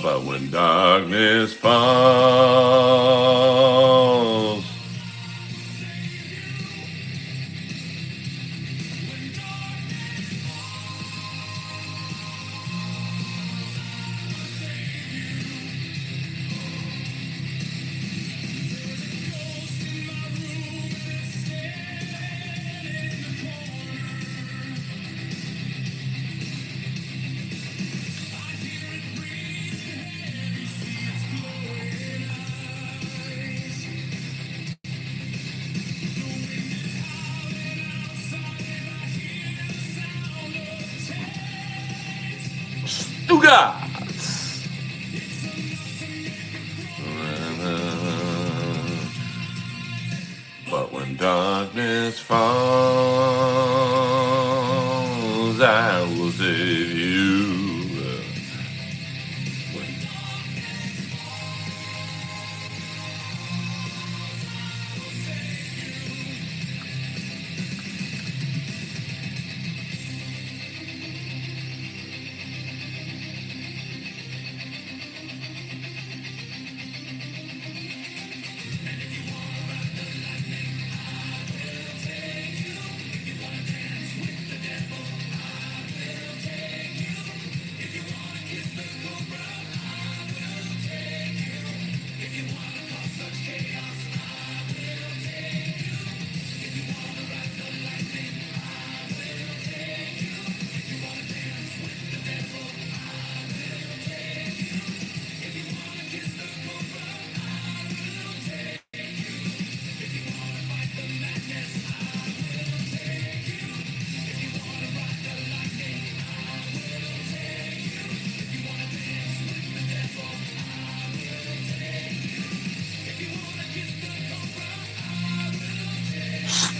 But when darkness falls, Stugatz. But when darkness falls, I will save you.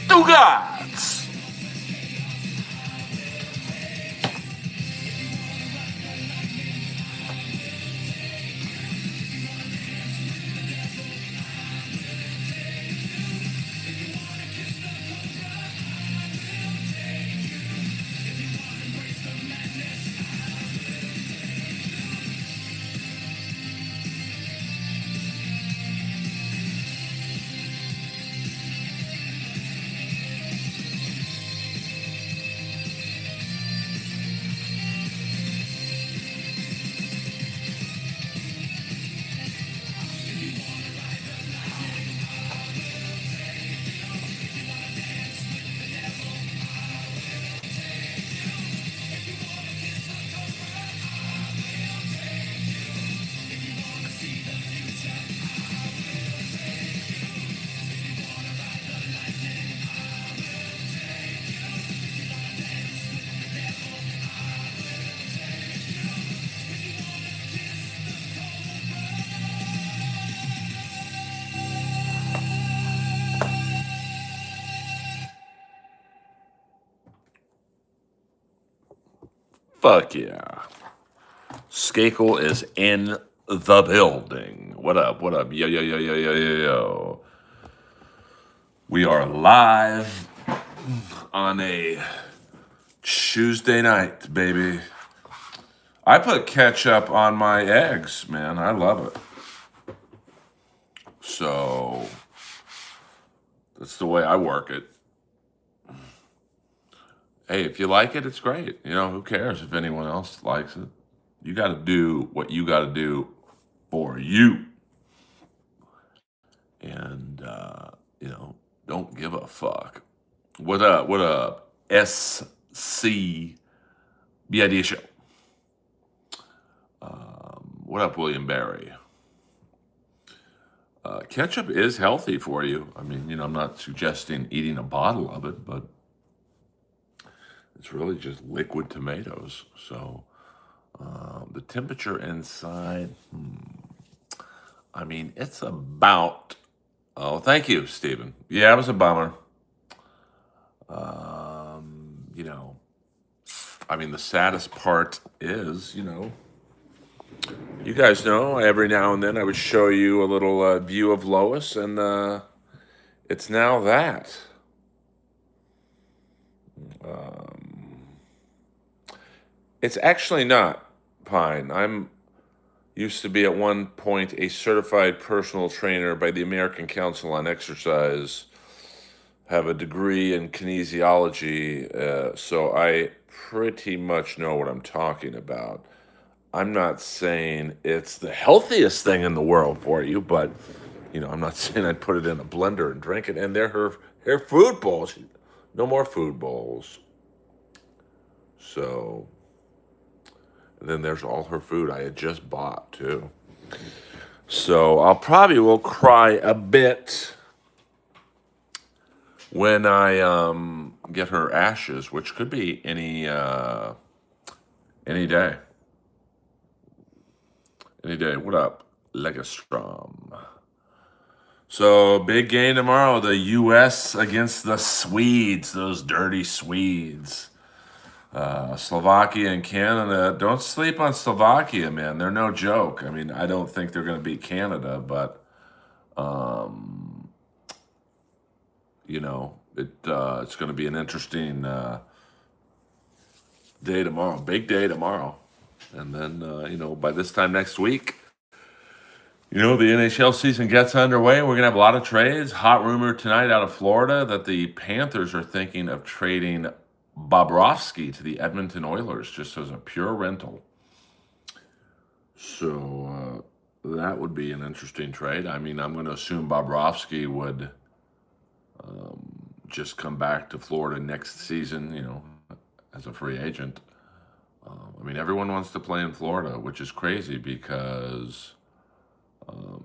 Stugatz. Fuck yeah. Skakel is in the building. What up? What up? Yo, yo, yo, yo, yo, yo, yo. We are live on a Tuesday night, baby. I put ketchup on my eggs, man. I love it. So that's the way I work it. Hey, if you like it, it's great. You know, who cares if anyone else likes it? You got to do what you got to do for you. And, don't give a fuck. What up? What up? SC BID Show. What up, William Barry? Ketchup is healthy for you. I mean, I'm not suggesting eating a bottle of it, but it's really just liquid tomatoes. So the temperature inside, I mean, it's about, oh, thank you, Stephen. Yeah, it was a bummer. I mean, the saddest part is, you guys know every now and then I would show you a little view of Lois, and it's now that. It's actually not, Pine. used to be at one point a certified personal trainer by the American Council on Exercise, have a degree in kinesiology, so I pretty much know what I'm talking about. I'm not saying it's the healthiest thing in the world for you, but I'm not saying I'd put it in a blender and drink it. And they're her food bowls. No more food bowls. So, and then there's all her food I had just bought too. So I'll probably will cry a bit when I get her ashes, which could be any day. Any day. What up, Legastrom? So big game tomorrow. The U.S. against the Swedes. Those dirty Swedes. Slovakia and Canada. Don't sleep on Slovakia, man. They're no joke. I mean, I don't think they're going to beat Canada, but it's going to be an interesting day tomorrow. Big day tomorrow. And then, by this time next week, the NHL season gets underway. We're going to have a lot of trades. Hot rumor tonight out of Florida that the Panthers are thinking of trading Bobrovsky to the Edmonton Oilers just as a pure rental. So that would be an interesting trade. I mean, I'm going to assume Bobrovsky would just come back to Florida next season, as a free agent. I mean, everyone wants to play in Florida, which is crazy because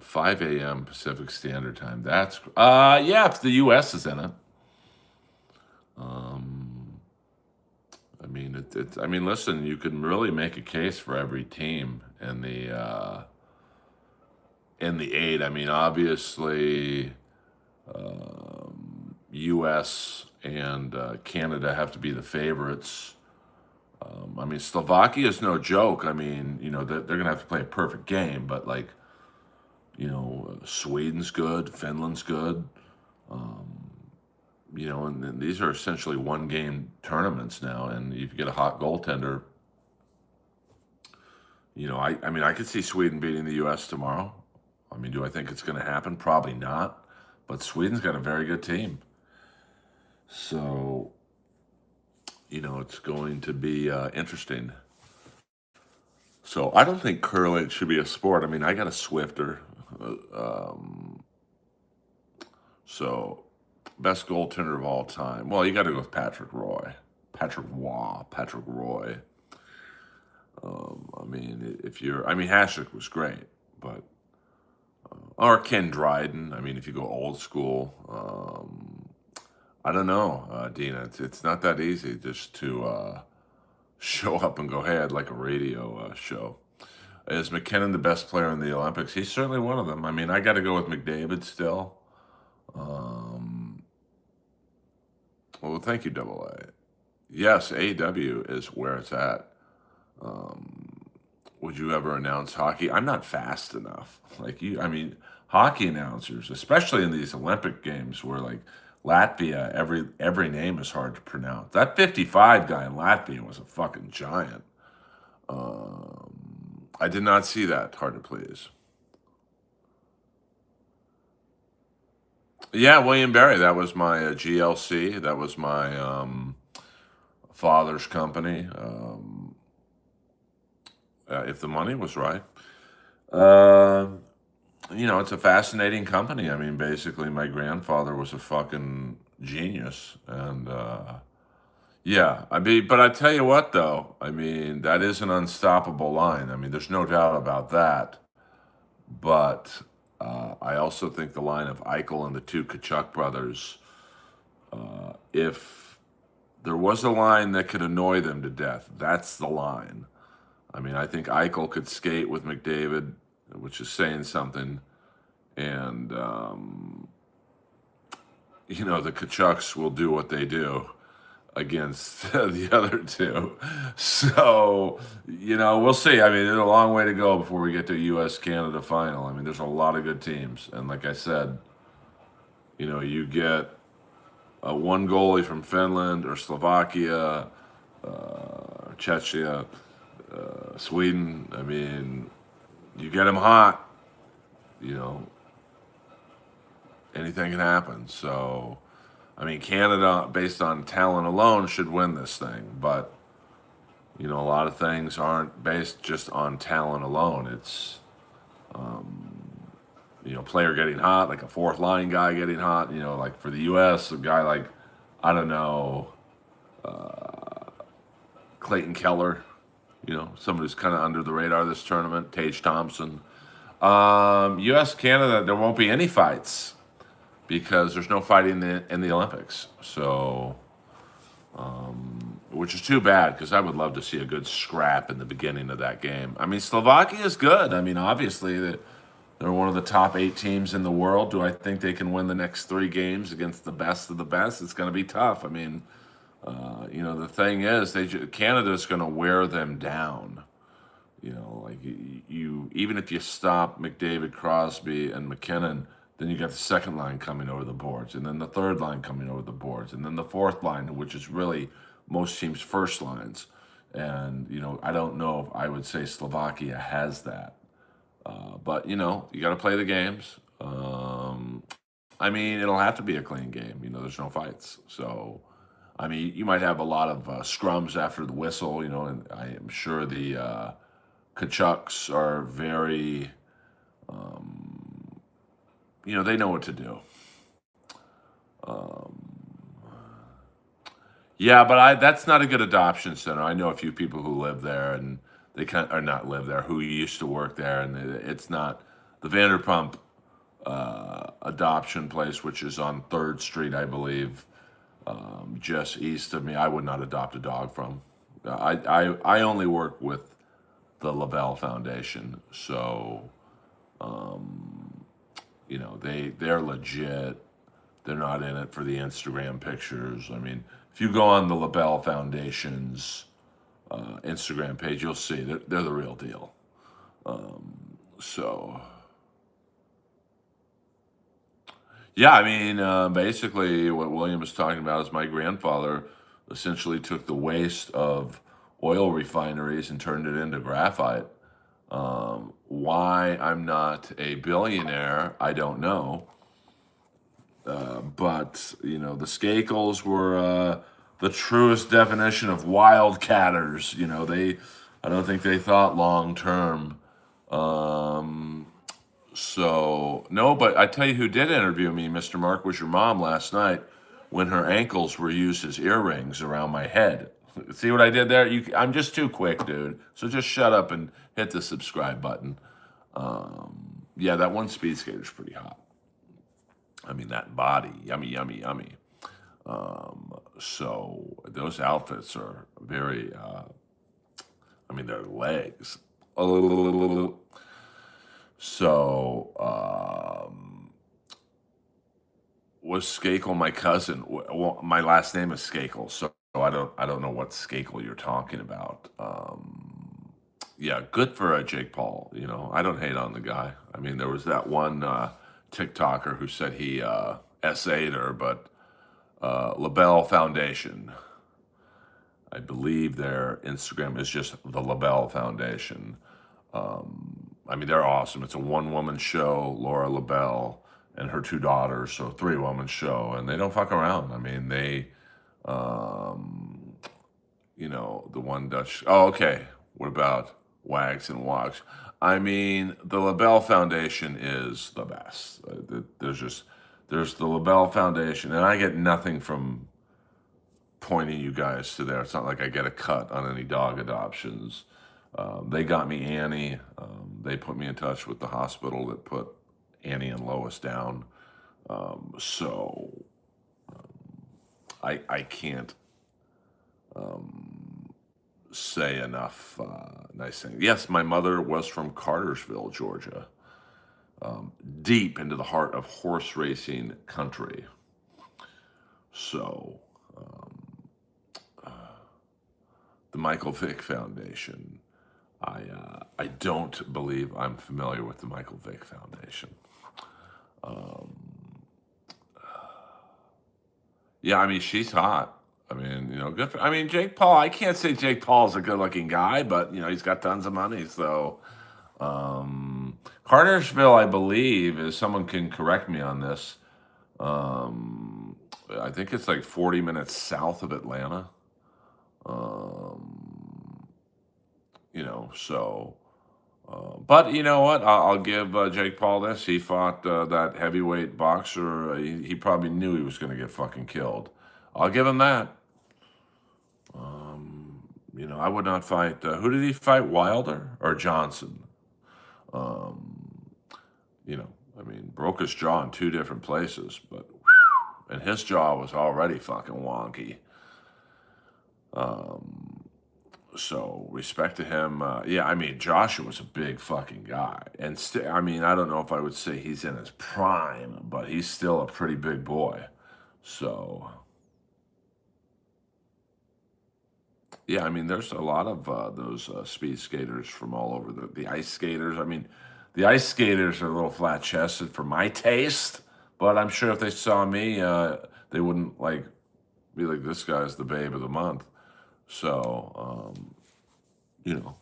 5 a.m. Pacific Standard Time. That's if the U.S. is in it. I mean, listen, you can really make a case for every team in the eight. I mean, obviously, U.S. and Canada have to be the favorites. I mean, Slovakia is no joke. I mean, they're going to have to play a perfect game, but Sweden's good, Finland's good. And these are essentially one-game tournaments now. And if you get a hot goaltender, I could see Sweden beating the U.S. tomorrow. I mean, do I think it's going to happen? Probably not. But Sweden's got a very good team. So, it's going to be interesting. So I don't think curling should be a sport. I mean, I got a Swifter. So best goaltender of all time. Well, you got to go with Patrick Roy. Patrick Roy. Hasek was great, but or Ken Dryden. I mean, if you go old school, I don't know, Dina. It's not that easy just to show up and go, hey, I'd like a radio show. Is McKinnon the best player in the Olympics? He's certainly one of them. I mean, I got to go with McDavid still. Well, thank you, Double A. Yes, AEW is where it's at. Would you ever announce hockey? I'm not fast enough. Hockey announcers, especially in these Olympic games where Latvia, every name is hard to pronounce. That 55 guy in Latvia was a fucking giant. I did not see that. Hard to please. Yeah, William Barry. That was my GLC. That was my father's company. If the money was right. It's a fascinating company. I mean, basically, my grandfather was a fucking genius. And, but I tell you what, though. I mean, that is an unstoppable line. I mean, there's no doubt about that. But I also think the line of Eichel and the two Ketchup brothers, if there was a line that could annoy them to death, that's the line. I mean, I think Eichel could skate with McDavid, which is saying something. And, the Kachucks will do what they do against the other two. So, we'll see. I mean, there's a long way to go before we get to U.S.-Canada final. I mean, there's a lot of good teams. And like I said, you get one goalie from Finland or Slovakia, Czechia, Sweden. I mean, You get him hot, you know, anything can happen. So, I mean, Canada, based on talent alone, should win this thing. But, you know, a lot of things aren't based just on talent alone. It's, you know, player getting hot, like a fourth line guy getting hot, you know, like for the U.S., a guy like, I don't know, Clayton Keller, you know, somebody who's kind of under the radar this tournament, Tage Thompson. U.S. Canada, there won't be any fights because there's no fighting in the Olympics. So, which is too bad because I would love to see a good scrap in the beginning of that game. I mean, Slovakia is good. I mean, obviously they're one of the top 8 teams in the world. Do I think they can win the next 3 games against the best of the best? It's going to be tough. I mean, you know, the thing is, Canada's going to wear them down. You know, like you even if you stop McDavid, Crosby, and McKinnon, then you got the second line coming over the boards, and then the third line coming over the boards, and then the fourth line, which is really most teams' first lines. And you know, I don't know if I would say Slovakia has that, but you know, you got to play the games. I mean, it'll have to be a clean game. You know, there's no fights, so. I mean, you might have a lot of scrums after the whistle, you know, and I am sure the Ketchups are very, you know, they know what to do. Yeah, but that's not a good adoption center. I know a few people who live there, and they kind or not live there, who used to work there, and it's not the Vanderpump adoption place, which is on 3rd Street, I believe, just east of me. I would not adopt a dog from. I only work with the LaBelle Foundation, so you know they're legit. They're not in it for the Instagram pictures. I mean, if you go on the LaBelle Foundation's Instagram page, you'll see they're the real deal. So, yeah, I mean, basically, what William was talking about is my grandfather essentially took the waste of oil refineries and turned it into graphite. Why I'm not a billionaire, I don't know. But you know, the Skakels were the truest definition of wildcatters. You know, I don't think they thought long term. So no, but I tell you who did interview me, Mr. Mark, was your mom last night when her ankles were used as earrings around my head. See what I did there? I'm just too quick, dude. So just shut up and hit the subscribe button. Yeah, that one speed skater's pretty hot. I mean, that body, yummy, yummy, yummy. So those outfits are very, I mean, their legs. So, was Skakel my cousin? Well, my last name is Skakel, so I don't know what Skakel you're talking about. Yeah, good for Jake Paul. You know, I don't hate on the guy. I mean, there was that one TikToker who said he essayed her, but LaBelle Foundation. I believe their Instagram is just the LaBelle Foundation. I mean, they're awesome. It's a 1-woman show, Laura LaBelle and her 2 daughters, so a 3-woman show, and they don't fuck around. I mean, they, you know, the one Dutch. Oh, okay. What about Wags and Wogs? I mean, the LaBelle Foundation is the best. There's the LaBelle Foundation, and I get nothing from pointing you guys to there. It's not like I get a cut on any dog adoptions. They got me Annie. They put me in touch with the hospital that put Annie and Lois down. So I can't say enough nice things. Yes, my mother was from Cartersville, Georgia, deep into the heart of horse racing country. So the Michael Vick Foundation. I don't believe I'm familiar with the Michael Vick Foundation. Yeah, I mean, she's hot. I mean, you know, good for, I mean, Jake Paul, I can't say Jake Paul's a good looking guy, but, you know, he's got tons of money. So, Cartersville, I believe, is someone can correct me on this. Um, I think it's like 40 minutes south of Atlanta. Um, so. But you know what? I'll give Jake Paul this. He fought that heavyweight boxer. He probably knew he was going to get fucking killed. I'll give him that. I would not fight. Who did he fight? Wilder or Johnson? Um, I mean, broke his jaw in two different places, but and his jaw was already fucking wonky. Um, so respect to him. Yeah, I mean, Joshua was a big fucking guy, and I mean, I don't know if I would say he's in his prime, but he's still a pretty big boy. So yeah, I mean, there's a lot of those speed skaters from all over the ice skaters. I mean, the ice skaters are a little flat chested for my taste, but I'm sure if they saw me, they wouldn't like be like, this guy's the babe of the month. So, you know,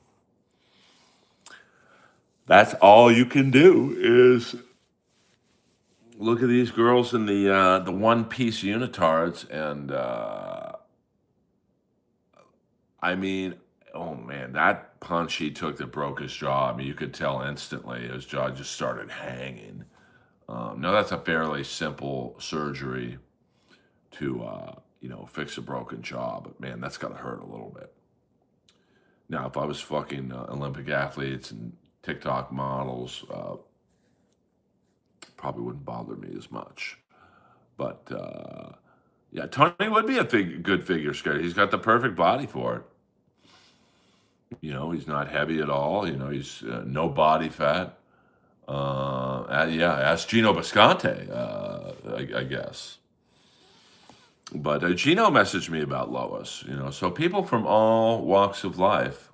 that's all you can do is look at these girls in the one piece unitards, and I mean, oh man, that punch he took that broke his jaw. I mean, you could tell instantly his jaw just started hanging. Now that's a fairly simple surgery to fix a broken jaw, but man, that's gotta hurt a little bit. Now, if I was fucking Olympic athletes and TikTok models, probably wouldn't bother me as much. But yeah, Tony would be a good figure skater. He's got the perfect body for it. He's not heavy at all. He's no body fat. Yeah, ask Gino Bisconte, I guess. But Gino messaged me about Lois. So people from all walks of life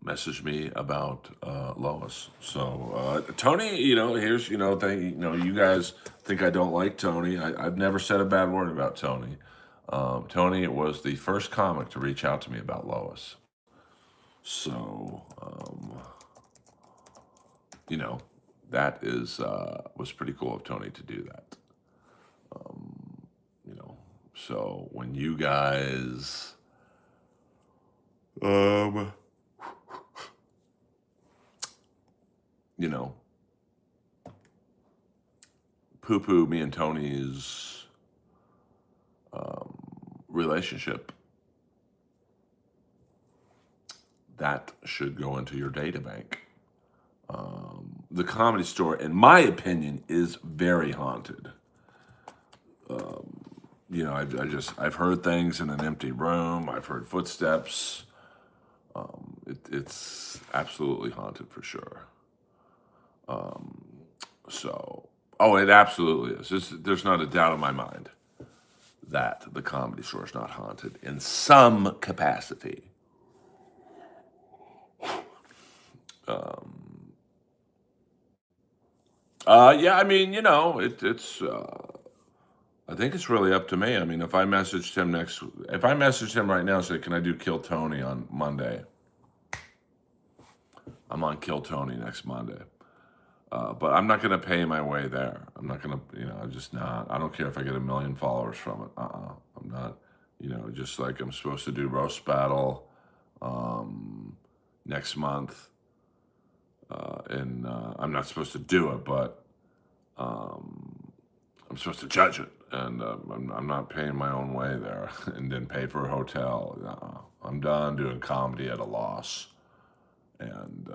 messaged me about Lois. So Tony, here's you guys think I don't like Tony. I've never said a bad word about Tony. Tony was the first comic to reach out to me about Lois. So that is was pretty cool of Tony to do that. You know, so when you guys um you know poo poo me and Tony's relationship, that should go into your data bank. The Comedy Store, in my opinion, is very haunted. I've heard things in an empty room. I've heard footsteps. It's absolutely haunted for sure. It absolutely is. There's not a doubt in my mind that the Comedy Store is not haunted in some capacity. Yeah, I mean, it's. I think it's really up to me. I mean, if I messaged him right now, and say, "Can I do Kill Tony on Monday?" I'm on Kill Tony next Monday. But I'm not going to pay my way there. I'm not going to, I'm just not. I don't care if I get 1 million followers from it. I'm not, just like I'm supposed to do Roast Battle next month. And I'm not supposed to do it, but I'm supposed to judge it. And I'm not paying my own way there and then pay for a hotel. I'm done doing comedy at a loss. And,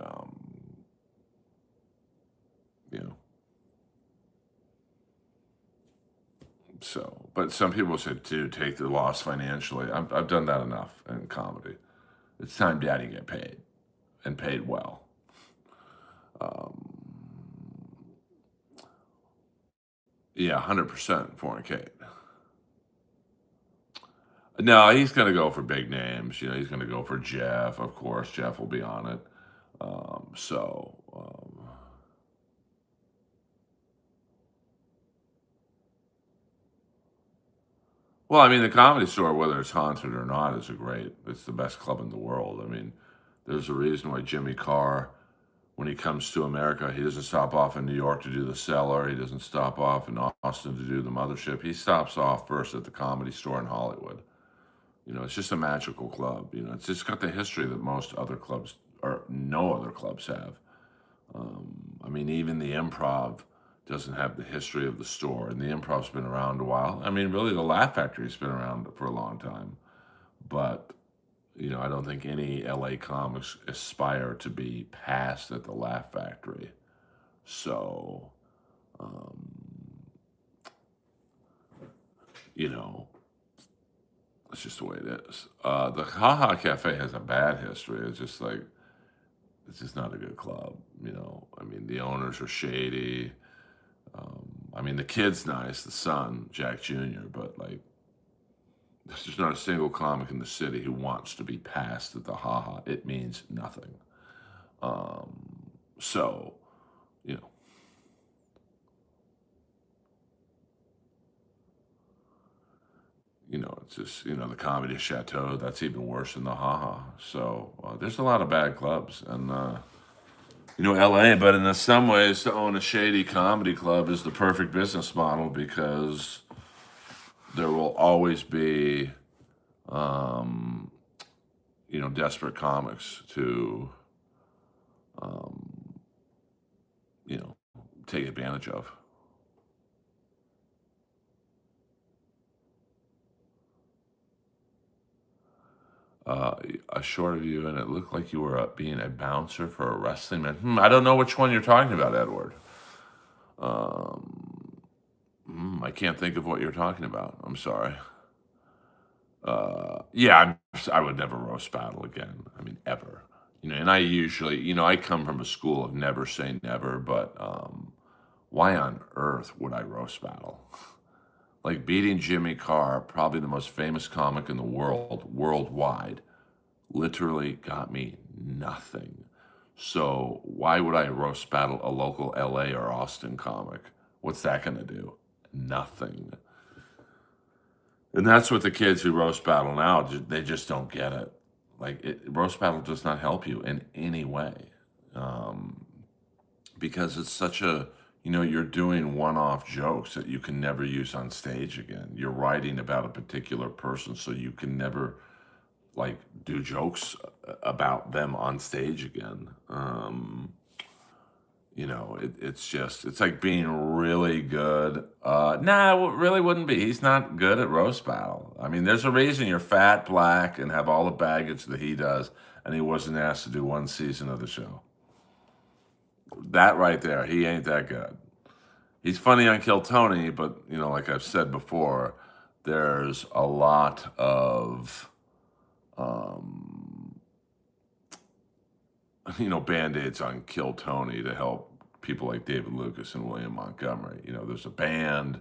So, but some people say, dude, take the loss financially. I've done that enough in comedy. It's time Daddy get paid and paid well. Yeah, 100% fornicate. No, he's going to go for big names. He's going to go for Jeff. Of course, Jeff will be on it. Well, I mean, the Comedy Store, whether it's haunted or not, it's the best club in the world. I mean, There's a reason why Jimmy Carr, when he comes to America, he doesn't stop off in New York to do the Cellar. He doesn't stop off in Austin to do the Mothership. He stops off first at the Comedy Store in Hollywood. It's just a magical club. It's just got the history that most other clubs or no other clubs have. I mean, even the Improv doesn't have the history of the Store, and the Improv's been around a while. I mean, really, the Laugh Factory's been around for a long time, but I don't think any LA comics aspire to be passed at the Laugh Factory. So, um, you know, it's just the way it is. The Haha Cafe has a bad history. It's just not a good club. I mean, the owners are shady. I mean, the kid's nice, the son, Jack Jr., but like, there's just not a single comic in the city who wants to be passed at the Haha. It means nothing. So, you know, it's just, the Comedy Chateau, that's even worse than the Haha. So there's a lot of bad clubs. And, LA, but in some ways, to own a shady comedy club is the perfect business model because there will always be, desperate comics to, um, take advantage of. A short of you, and it looked like you were being a bouncer for a wrestling match. I don't know which one you're talking about, Edward. Um, I can't think of what you're talking about. I'm sorry. Yeah, I would never roast battle again. I mean, ever. And I usually, I come from a school of never say never, but why on earth would I roast battle? Like beating Jimmy Carr, probably the most famous comic in the world, worldwide, literally got me nothing. So why would I roast battle a local LA or Austin comic? What's that going to do? Nothing. And that's what the kids who roast battle now, they just don't get it. Like, roast battle does not help you in any way. Um, because it's such a, you're doing one-off jokes that you can never use on stage again. You're writing about a particular person, so you can never like do jokes about them on stage again. It's like being really good. Nah, it really wouldn't be. He's not good at roast battle. I mean, there's a reason you're fat, black, and have all the baggage that he does, and he wasn't asked to do one season of the show. That right there, he ain't that good. He's funny on Kill Tony, but like I've said before, there's a lot of um, band-aids on Kill Tony to help people like David Lucas and William Montgomery. There's a band,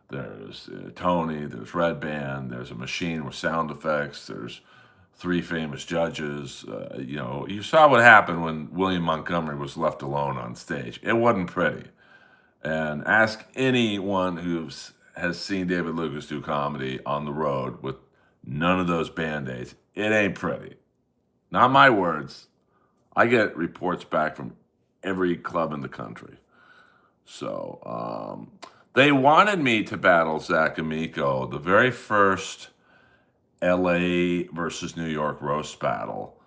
there's Tony, there's Red Band, there's a machine with sound effects, there's three famous judges. You saw what happened when William Montgomery was left alone on stage. It wasn't pretty. And ask anyone has seen David Lucas do comedy on the road with none of those band-aids. It ain't pretty. Not my words. I get reports back from every club in the country. So they wanted me to battle Zach Amico, the very first LA versus New York roast battle.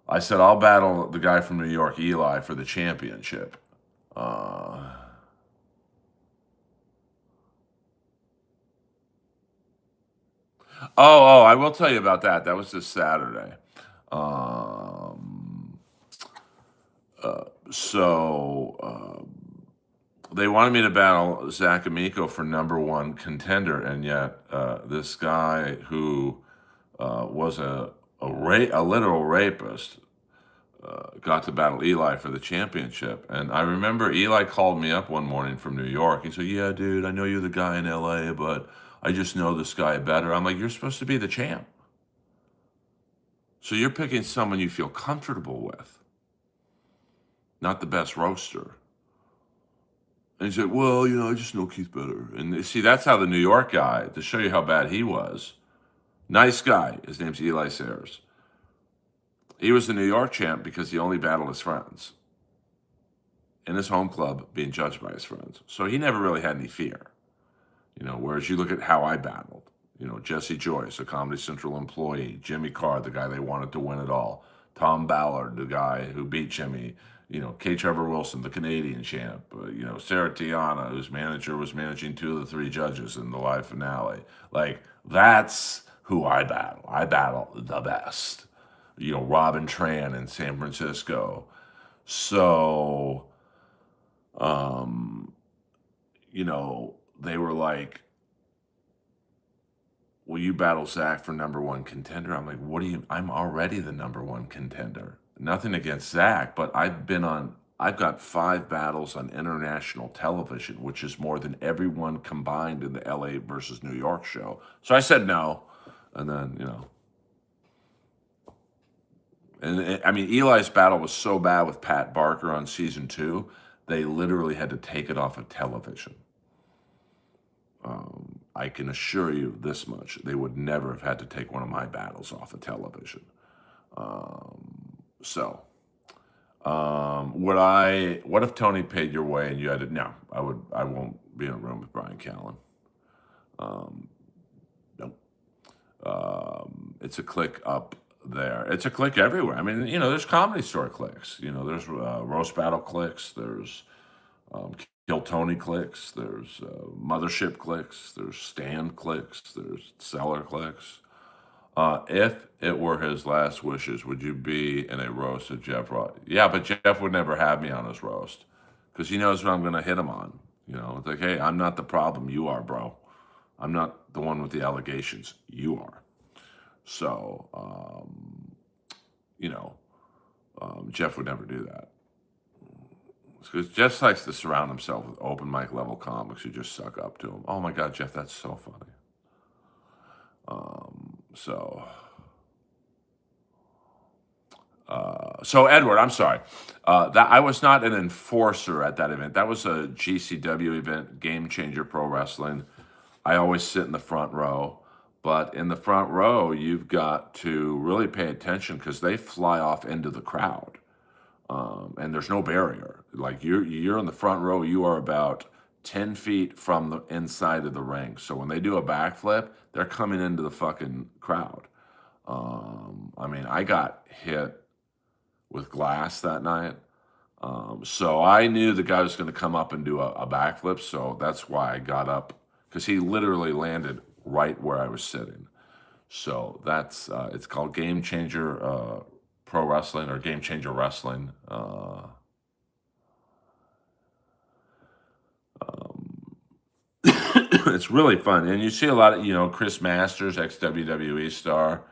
I said, I'll battle the guy from New York, Eli, for the championship. I will tell you about that. That was this Saturday. Um, so they wanted me to battle Zach Amico for number one contender, and yet this guy who was a literal rapist got to battle Eli for the championship. And I remember Eli called me up one morning from New York. He said, "Yeah, dude, I know you're the guy in LA, but I just know this guy better." I'm like, "You're supposed to be the champ. So you're picking someone you feel comfortable with, not the best roaster." And he said, "Well, I just know Keith better." And see, that's how the New York guy, to show you how bad he was, nice guy, his name's Eli Sayers. He was the New York champ because he only battled his friends in his home club, being judged by his friends. So he never really had any fear. Whereas you look at how I battled. Jesse Joyce, a Comedy Central employee, Jimmy Carr, the guy they wanted to win it all, Tom Ballard, the guy who beat Jimmy, K. Trevor Wilson, the Canadian champ, Sarah Tiana, whose manager was managing 2 of the 3 judges in the live finale. Like, that's who I battle. I battle the best. Robin Tran in San Francisco. So, they were like, will you battle Zach for #1 contender? I'm like, I'm already the #1 contender. Nothing against Zach, but I've got 5 battles on international television, which is more than everyone combined in the LA versus New York show. So I said no. And then, Eli's battle was so bad with Pat Barker on season 2, they literally had to take it off of television. I can assure you this much: they would never have had to take one of my battles off of television. What if Tony paid your way and you had to? No, I won't be in a room with Brian Callen. Nope. It's a click up there. It's a click everywhere. There's Comedy Store clicks. There's roast battle clicks. There's Kill Tony clicks, there's Mothership clicks, there's Stand clicks, there's Seller clicks. If it were his last wishes, would you be in a roast of Jeff Ross? Yeah, but Jeff would never have me on his roast because he knows what I'm going to hit him on. It's like, hey, I'm not the problem. You are, bro. I'm not the one with the allegations. You are. So, Jeff would never do that. Because Jeff likes to surround himself with open mic level comics who just suck up to him. Oh my God, Jeff, that's so funny. So Edward, I'm sorry. That I was not an enforcer at that event. That was a GCW event, Game Changer Pro Wrestling. I always sit in the front row. But in the front row, you've got to really pay attention because they fly off into the crowd. And there's no barrier. Like you're in the front row, you are about 10 feet from the inside of the ring. So when they do a backflip, they're coming into the fucking crowd. I got hit with glass that night. So I knew the guy was going to come up and do a backflip. So that's why I got up, because he literally landed right where I was sitting. So that's, it's called Game Changer Pro Wrestling or Game Changer Wrestling. It's really fun. And you see a lot of, Chris Masters, ex-WWE star.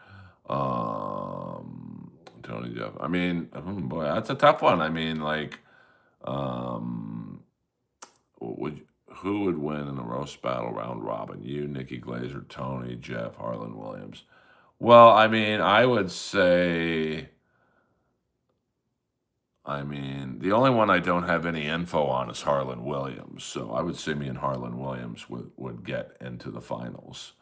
Tony Jeff. Boy, that's a tough one. Who would win in a roast battle round robin? You, Nikki Glazer, Tony, Jeff, Harlan Williams. Well, I would say, the only one I don't have any info on is Harlan Williams. So I would say me and Harlan Williams would get into the finals.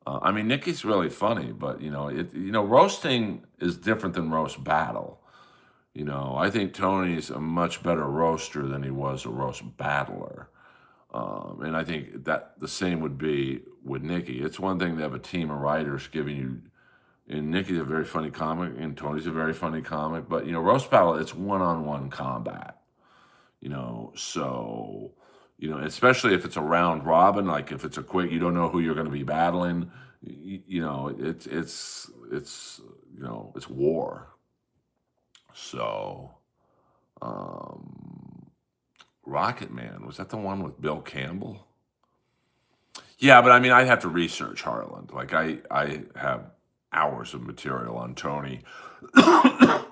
Nikki's really funny, but roasting is different than roast battle. I think Tony's a much better roaster than he was a roast battler. And I think that the same would be with Nikki. It's one thing to have a team of writers giving you, and Nikki's a very funny comic, and Tony's a very funny comic, but, roast battle, it's one-on-one combat. So, especially if it's a round robin, like if it's a quick, you don't know who you're going to be battling, it's war. So, Rocket Man, was that the one with Bill Campbell? Yeah, but I'd have to research Harlan. Like I have hours of material on Tony. I've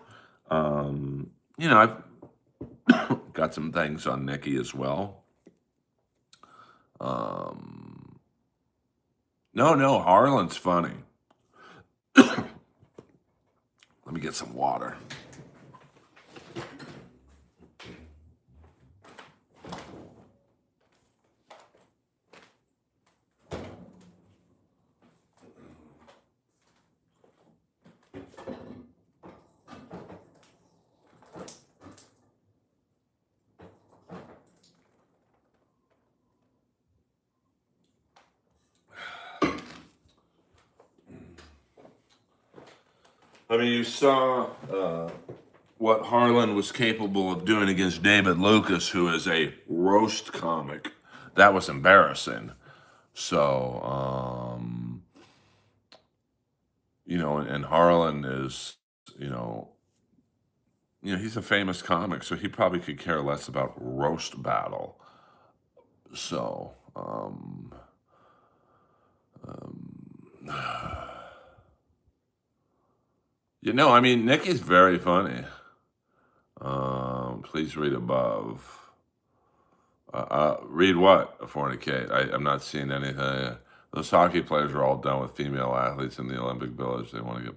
got some things on Nikki as well. No, Harlan's funny. Let me get some water. I mean, you saw what Harlan was capable of doing against David Lucas, who is a roast comic. That was embarrassing. So, and Harlan is, you know, he's a famous comic, so he probably could care less about roast battle. So, I mean, Nikki's very funny. Please read above. Read what? Fornicate. I'm not seeing anything. Those hockey players are all done with female athletes in the Olympic Village. They want to get.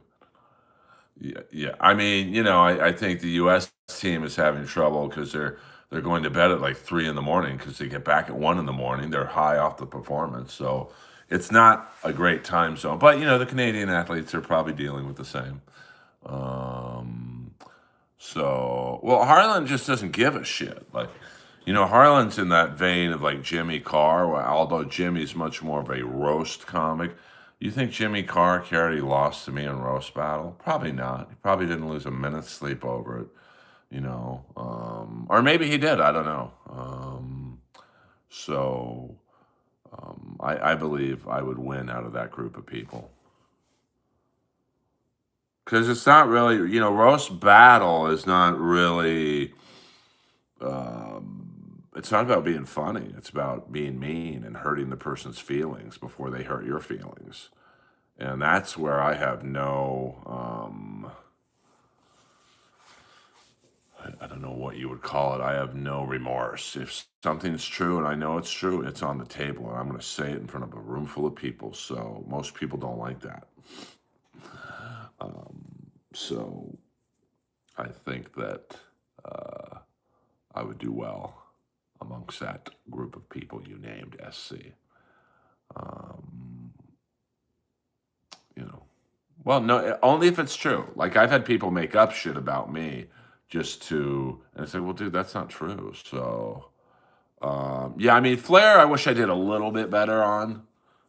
Yeah, yeah. I mean, I think the U.S. team is having trouble because they're going to bed at like 3 in the morning because they get back at 1 in the morning. They're high off the performance, so it's not a great time zone. But the Canadian athletes are probably dealing with the same. Um, well, Harlan just doesn't give a shit. Like, Harlan's in that vein of like Jimmy Carr, although Jimmy's much more of a roast comic. You think Jimmy Carr cared he lost to me in roast battle? Probably not. He probably didn't lose a minute's sleep over it, or maybe he did. I don't know. So I believe I would win out of that group of people. Because it's not really, roast battle is not really, it's not about being funny. It's about being mean and hurting the person's feelings before they hurt your feelings. And that's where I have no, I don't know what you would call it. I have no remorse. If something's true and I know it's true, it's on the table and I'm going to say it in front of a room full of people. So most people don't like that. So I think that I would do well amongst that group of people you named SC. Well, no, only if it's true. Like I've had people make up shit about me and I say, well, dude, that's not true. So, yeah, I mean, Flair, I wish I did a little bit better on.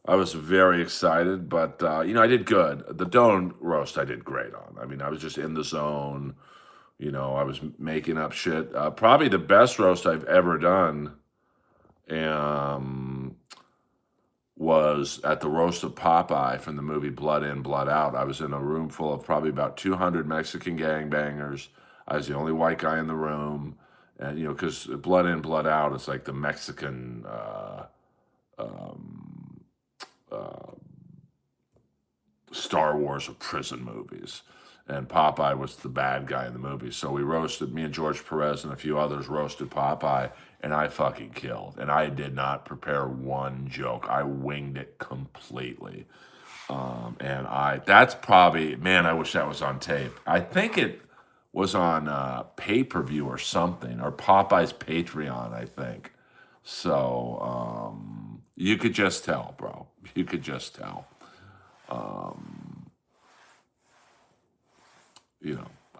I was very excited, but I did good. The Doan roast, I did great on. I mean, I was just in the zone. I was making up shit. Probably the best roast I've ever done was at the roast of Popeye from the movie Blood In, Blood Out. I was in a room full of probably about 200 Mexican gangbangers. I was the only white guy in the room. And, because Blood In, Blood Out is like the Mexican Star Wars of prison movies. And Popeye was the bad guy in the movie. So me and George Perez and a few others roasted Popeye, and I fucking killed. And I did not prepare one joke. I winged it completely. That's probably, man, I wish that was on tape. I think it was on pay-per-view or something, or Popeye's Patreon, I think. So you could just tell, bro. You could just tell.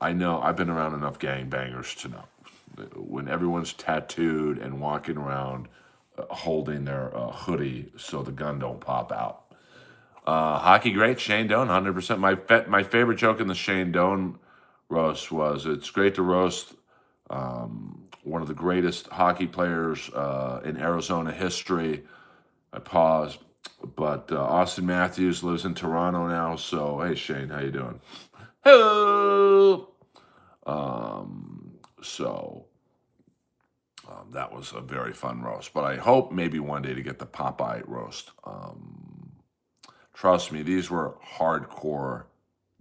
I know I've been around enough gangbangers to know when everyone's tattooed and walking around holding their hoodie so the gun don't pop out. Hockey great, Shane Doan, 100%. My favorite joke in the Shane Doan roast was, it's great to roast one of the greatest hockey players in Arizona history. I paused, but Austin Matthews lives in Toronto now, so hey Shane, how you doing? Hello. That was a very fun roast, but I hope maybe one day to get the Popeye roast. Trust me, these were hardcore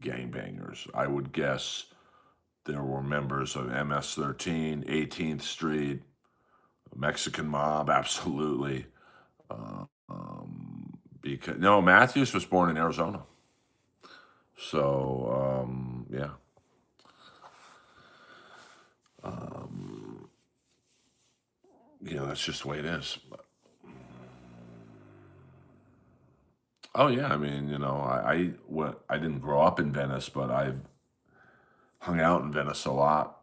gangbangers. I would guess there were members of MS-13, 18th Street, Mexican mob, absolutely. Because Matthews was born in Arizona. So, yeah. That's just the way it is. Oh yeah, I mean, I didn't grow up in Venice, but I've hung out in Venice a lot.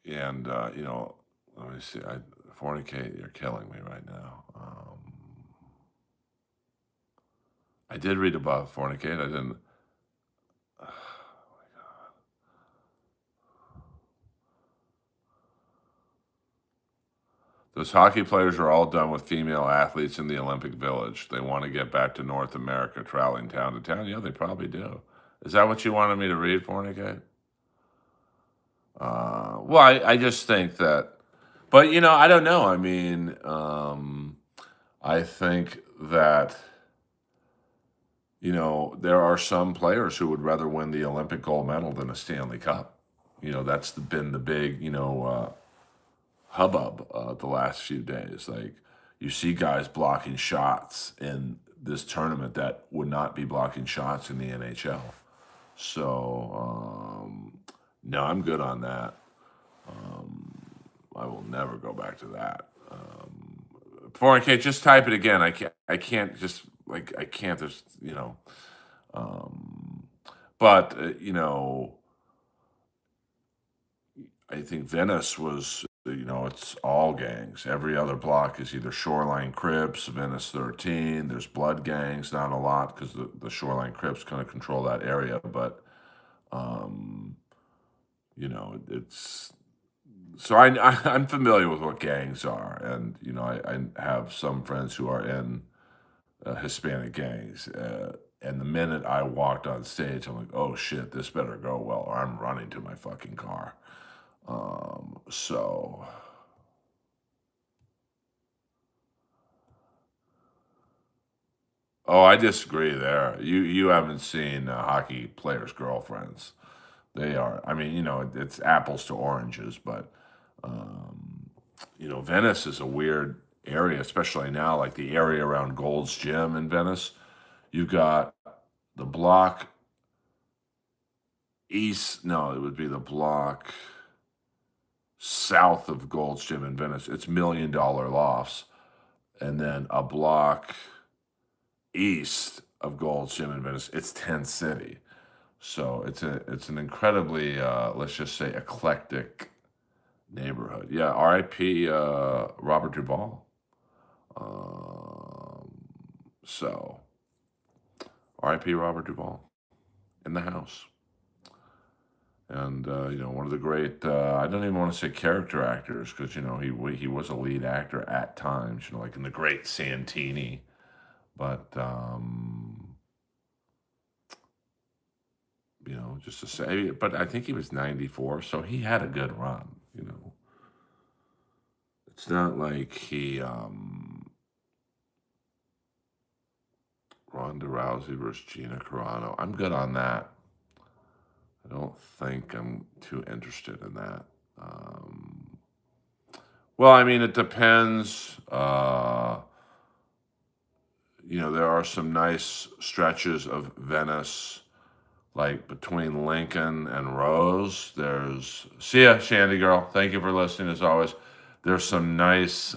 And let me see. Fornicate, you're killing me right now. I did read about Fornicate. I didn't. Those hockey players are all done with female athletes in the Olympic Village. They want to get back to North America, traveling town to town. Yeah, they probably do. Is that what you wanted me to read, Fornicate? Well, I just think that, but I don't know. I mean, I think that there are some players who would rather win the Olympic gold medal than a Stanley Cup. That's been the big hubbub the last few days. Like, you see guys blocking shots in this tournament that would not be blocking shots in the NHL. So no, I'm good on that. I will never go back to that. Foreign Kate, just type it again. I can't just like I can't just Um, but I think Venice was it's all gangs. Every other block is either Shoreline Crips, Venice 13. There's blood gangs, not a lot because the Shoreline Crips kind of control that area, but um, it's so I'm familiar with what gangs are, and I have some friends who are in Hispanic gangs. And the minute I walked on stage, I'm like, oh shit, this better go well, or I'm running to my fucking car. So, oh, I disagree there. You haven't seen hockey players' girlfriends. They are. I mean, it's apples to oranges, but um, Venice is a weird area, especially now, like the area around Gold's Gym in Venice. You've got the block east. No, it would be the block south of Gold's Gym in Venice. It's $1 million lofts, and then a block east of Gold's Gym in Venice, it's Tent City. So it's an incredibly let's just say eclectic neighborhood. Yeah, R.I.P. Robert Duvall. Um, so R.I.P. Robert Duvall in the house. And one of the great I don't even want to say character actors because he was a lead actor at times, like in The Great Santini, but just to say, but I think he was 94, so he had a good run. It's not like he Ronda Rousey versus Gina Carano. I'm good on that. I don't think I'm too interested in that. Well, I mean, it depends. There are some nice stretches of Venice, like between Lincoln and Rose. See ya, Shandy girl. Thank you for listening as always. There's some nice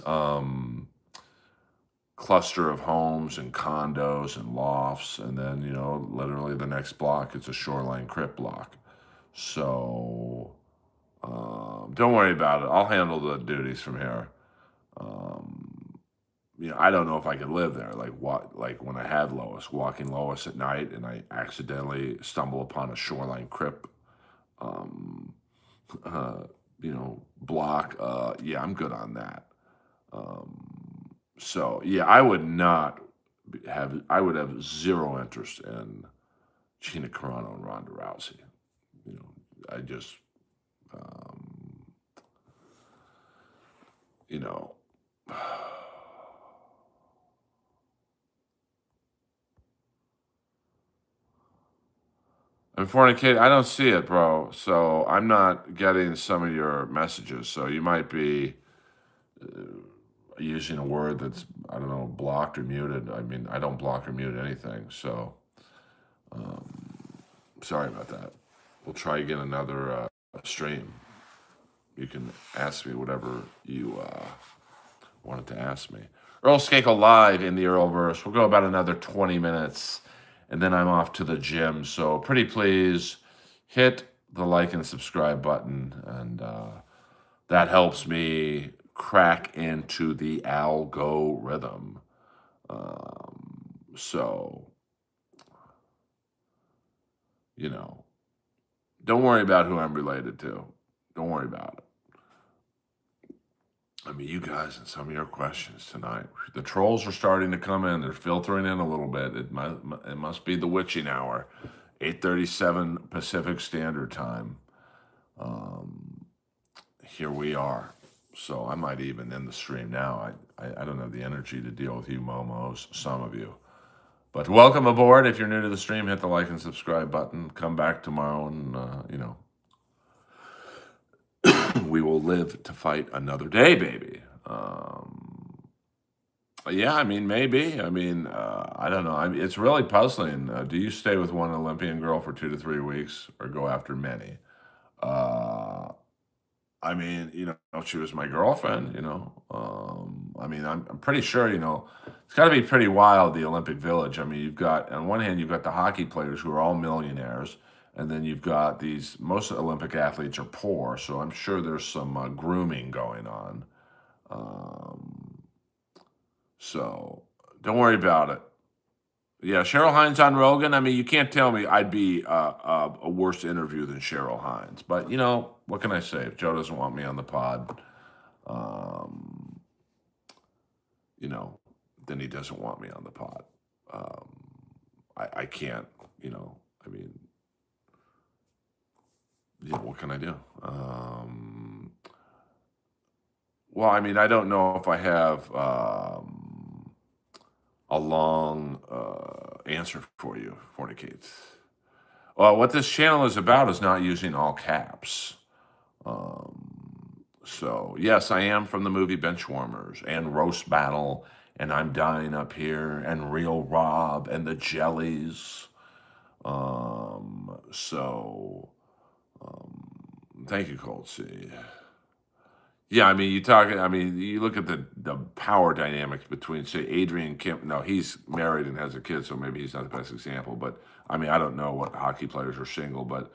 cluster of homes and condos and lofts, and then literally the next block it's a Shoreline Crip block. So don't worry about it. I'll handle the duties from here. Um, I don't know if I could live there. Like when I had Lois, walking Lois at night, and I accidentally stumble upon a Shoreline Crip, um, uh, block. Yeah, I'm good on that. So yeah, I would not have. I would have zero interest in Gina Carano and Ronda Rousey. I just, um, you know. And fornicate, I don't see it, bro. So I'm not getting some of your messages. So you might be using a word that's, I don't know, blocked or muted. I mean, I don't block or mute anything. So sorry about that. We'll try again another stream. You can ask me whatever you wanted to ask me. Earl Skakel live in the Earlverse. We'll go about another 20 minutes, and then I'm off to the gym. So pretty please hit the like and subscribe button, and that helps me crack into the algorithm. So you know, don't worry about who I'm related to. Don't worry about it. I mean, you guys and some of your questions tonight. The trolls are starting to come in. They're filtering in a little bit. It must be the witching hour, 8:37 Pacific Standard Time. Here we are. So I might even end the stream now. I don't have the energy to deal with you momos, some of you. But welcome aboard. If you're new to the stream, hit the like and subscribe button. Come back tomorrow and, we will live to fight another day, baby. Yeah, I mean, maybe. I mean, I don't know. I mean, it's really puzzling. Do you stay with one Olympian girl for 2 to 3 weeks or go after many? Uh, I mean, she was my girlfriend, I mean, I'm pretty sure, it's got to be pretty wild, the Olympic Village. I mean, on one hand, you've got the hockey players who are all millionaires, and then you've got most Olympic athletes are poor, so I'm sure there's some grooming going on. So don't worry about it. Yeah, Cheryl Hines on Rogan. I mean, you can't tell me I'd be a worse interview than Cheryl Hines. But what can I say? If Joe doesn't want me on the pod, um, then he doesn't want me on the pod. I can't. I mean, what can I do? Well, I mean, I don't know if I have a long answer for you, Fornicates. Well, what this channel is about is not using all caps. So, yes, I am from the movie Benchwarmers and Roast Battle, and I'm Dying Up Here, and Real Rob, and the Jellies. Thank you, Cold Sea. Yeah, I mean, you look at the power dynamics between, say, Adrian Kemp. No, he's married and has a kid, so maybe he's not the best example. But I mean, I don't know what hockey players are single, but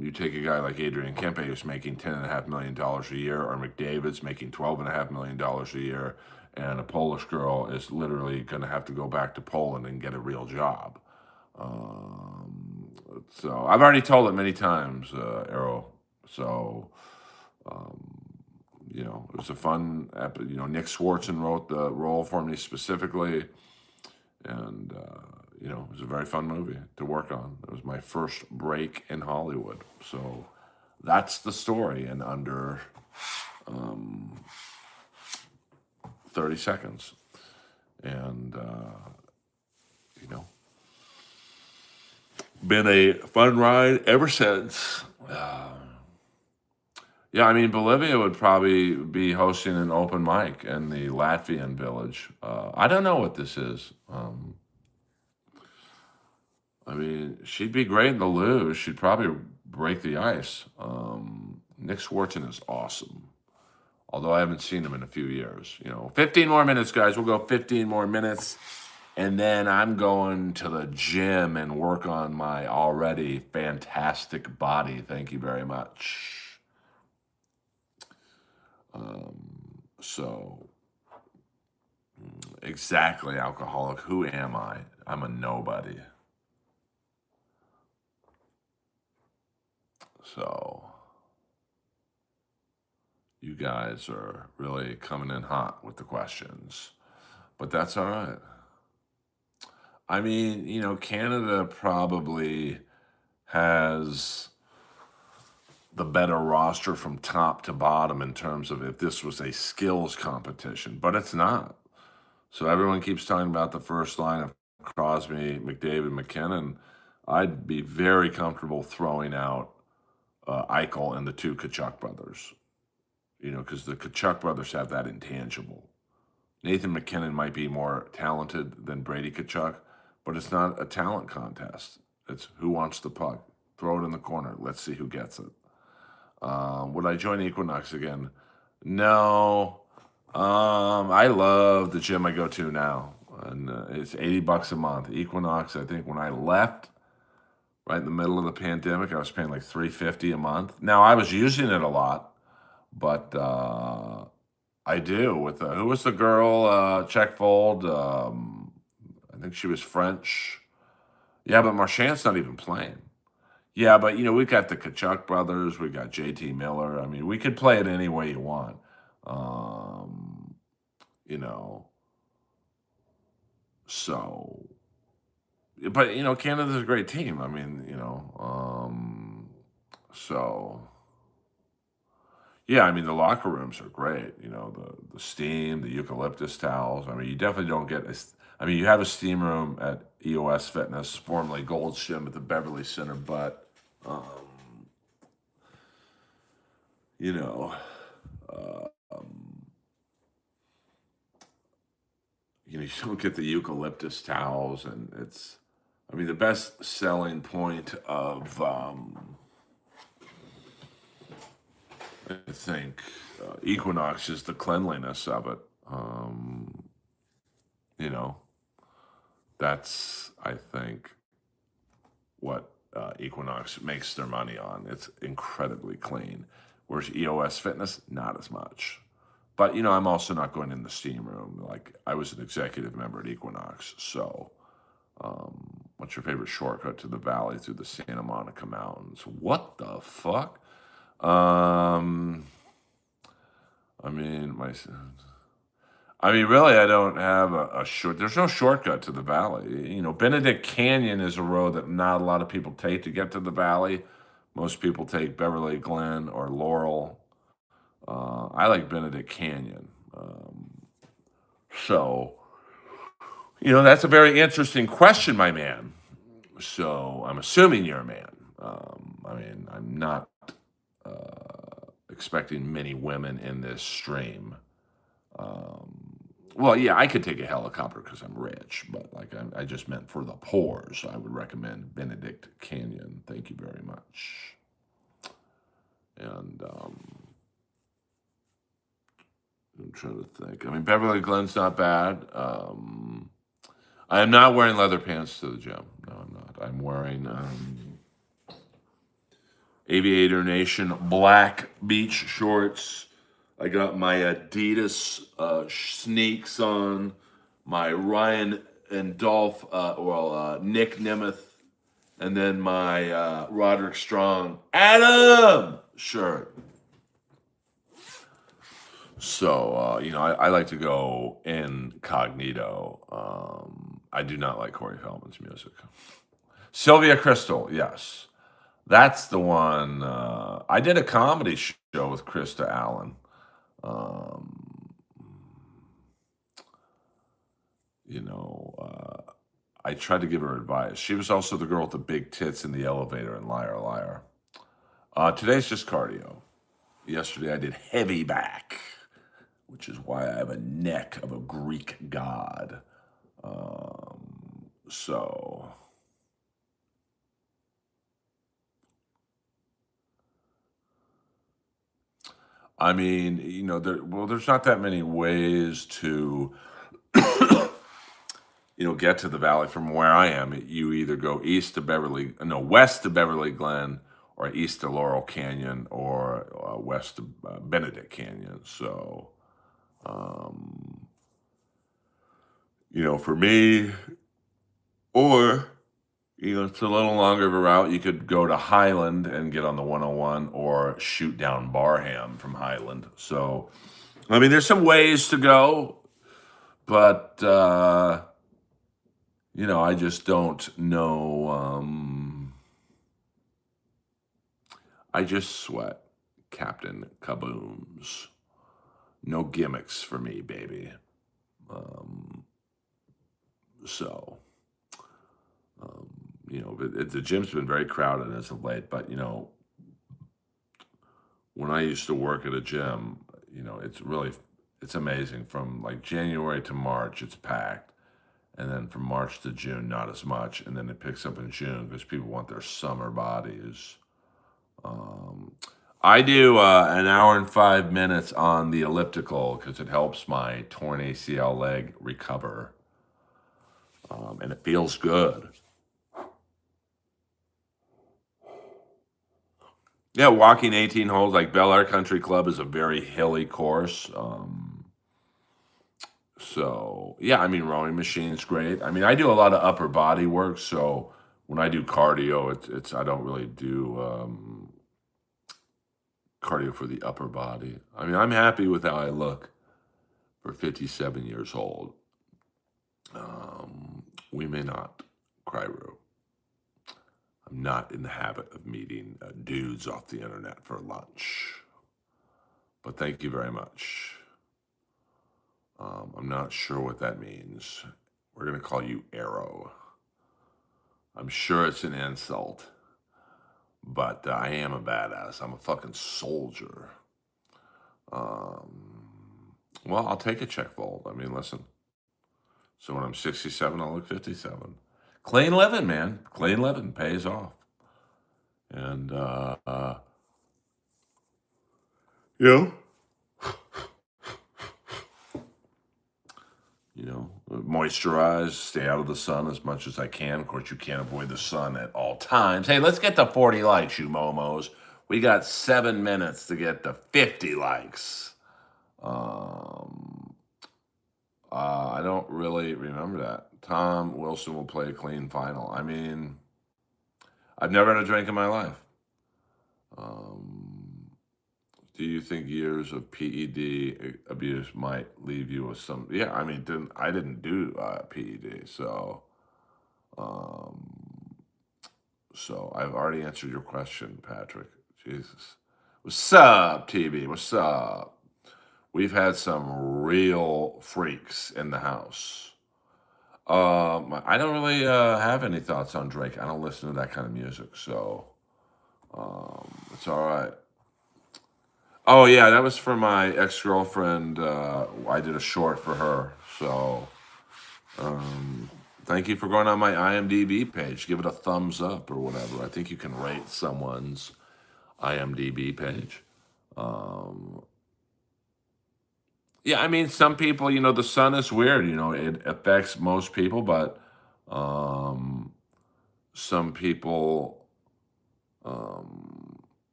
you take a guy like Adrian Kempe who's making $10.5 million a year, or McDavid's making $12.5 million a year, and a Polish girl is literally going to have to go back to Poland and get a real job. So I've already told it many times, Errol. So. It was a fun episode. Nick Swartzen wrote the role for me specifically. And, it was a very fun movie to work on. It was my first break in Hollywood. So that's the story in under 30 seconds. And, been a fun ride ever since. Yeah, I mean, Bolivia would probably be hosting an open mic in the Latvian village. I don't know what this is. I mean, she'd be great in the luge. She'd probably break the ice. Nick Swartzen is awesome. Although I haven't seen him in a few years. 15 more minutes, guys. We'll go 15 more minutes. And then I'm going to the gym and work on my already fantastic body. Thank you very much. So, exactly, alcoholic. Who am I? I'm a nobody. So, you guys are really coming in hot with the questions. But that's all right. I mean, Canada probably has the better roster from top to bottom in terms of if this was a skills competition, but it's not. So everyone keeps talking about the first line of Crosby, McDavid, McKinnon. I'd be very comfortable throwing out Eichel and the two Ketchup brothers, because the Ketchup brothers have that intangible. Nathan McKinnon might be more talented than Brady Ketchup, but it's not a talent contest. It's who wants the puck. Throw it in the corner. Let's see who gets it. Would I join Equinox again? No. I love the gym I go to now, and it's $80 a month. Equinox, I think when I left, right in the middle of the pandemic, I was paying like $350 a month. Now I was using it a lot, but I do with who was the girl? Check Fold. I think she was French. Yeah, but Marchand's not even playing. Yeah, but we've got the Kachuk brothers, we got JT Miller. I mean, we could play it any way you want. Um, you know, so but Canada's a great team. I mean, so yeah, I mean the locker rooms are great. The steam, the eucalyptus towels. I mean, you definitely don't get. I mean, you have a steam room at EOS Fitness, formerly Gold's Gym at the Beverly Center, but um, you know, uh, um, you don't get the eucalyptus towels, and it's. I mean, the best selling point of I think Equinox is the cleanliness of it. You know, that's I think what Equinox makes their money on. It's incredibly clean, whereas EOS Fitness not as much. But I'm also not going in the steam room. Like I was an executive member at Equinox, so. What's your favorite shortcut to the valley through the Santa Monica Mountains? What the fuck? Um, I mean, really, I don't have a short. There's no shortcut to the valley. Benedict Canyon is a road that not a lot of people take to get to the valley. Most people take Beverly Glen or Laurel. I like Benedict Canyon. So, that's a very interesting question, my man. So I'm assuming you're a man. I mean, I'm not expecting many women in this stream. Well, yeah, I could take a helicopter because I'm rich, but like I just meant for the poor. So I would recommend Benedict Canyon. Thank you very much. And I'm trying to think. I mean, Beverly Glen's not bad. I am not wearing leather pants to the gym. No, I'm not. I'm wearing Aviator Nation black beach shorts. I got my Adidas sneaks on, my Ryan and Dolph, Nick Nemeth, and then my Roderick Strong Adam shirt. So, I like to go incognito. I do not like Corey Feldman's music. Sylvia Crystal, yes. That's the one. I did a comedy show with Krista Allen. Um, I tried to give her advice. She was also the girl with the big tits in the elevator in Liar Liar. Today's just cardio. Yesterday I did heavy back, which is why I have a neck of a Greek god. So, I mean, there's not that many ways to, get to the valley from where I am. You either go west to Beverly Glen, or east to Laurel Canyon, or west to Benedict Canyon. So, for me, or it's a little longer of a route. You could go to Highland and get on the 101, or shoot down Barham from Highland. So, I mean, there's some ways to go, but I just don't know. I just sweat, Captain Kabooms. No gimmicks for me, baby. So, the gym's been very crowded as of late, but when I used to work at a gym, it's amazing. From like January to March, it's packed. And then from March to June, not as much. And then it picks up in June because people want their summer bodies. I do an hour and 5 minutes on the elliptical because it helps my torn ACL leg recover. And it feels good. Yeah, walking 18 holes, like Bel Air Country Club is a very hilly course. So, yeah, I mean, rowing machine's great. I mean, I do a lot of upper body work. So when I do cardio, it's I don't really do cardio for the upper body. I mean, I'm happy with how I look for 57 years old. We may not cry Rue. I'm not in the habit of meeting dudes off the internet for lunch. But thank you very much. I'm not sure what that means. We're going to call you Arrow. I'm sure it's an insult, but I am a badass. I'm a fucking soldier. Well, I'll take a check fold. I mean, listen. So when I'm 67, I'll look 57. Clean living, man. Clean living pays off. And, you moisturize, stay out of the sun as much as I can. Of course, you can't avoid the sun at all times. Hey, let's get to 40 likes, you momos. We got 7 minutes to get to 50 likes. I don't really remember that. Tom Wilson will play a clean final. I mean, I've never had a drink in my life. Do you think years of PED abuse might leave you with some? Yeah, I mean, I didn't do PED, so I've already answered your question, Patrick. Jesus, what's up, TB? What's up? We've had some real freaks in the house. I don't really have any thoughts on Drake. I don't listen to that kind of music, so it's all right. Oh yeah, that was for my ex-girlfriend. I did a short for her. So thank you for going on my IMDb page. Give it a thumbs up or whatever. I think you can rate someone's IMDb page. Yeah, I mean, some people, the sun is weird. It affects most people, but some people,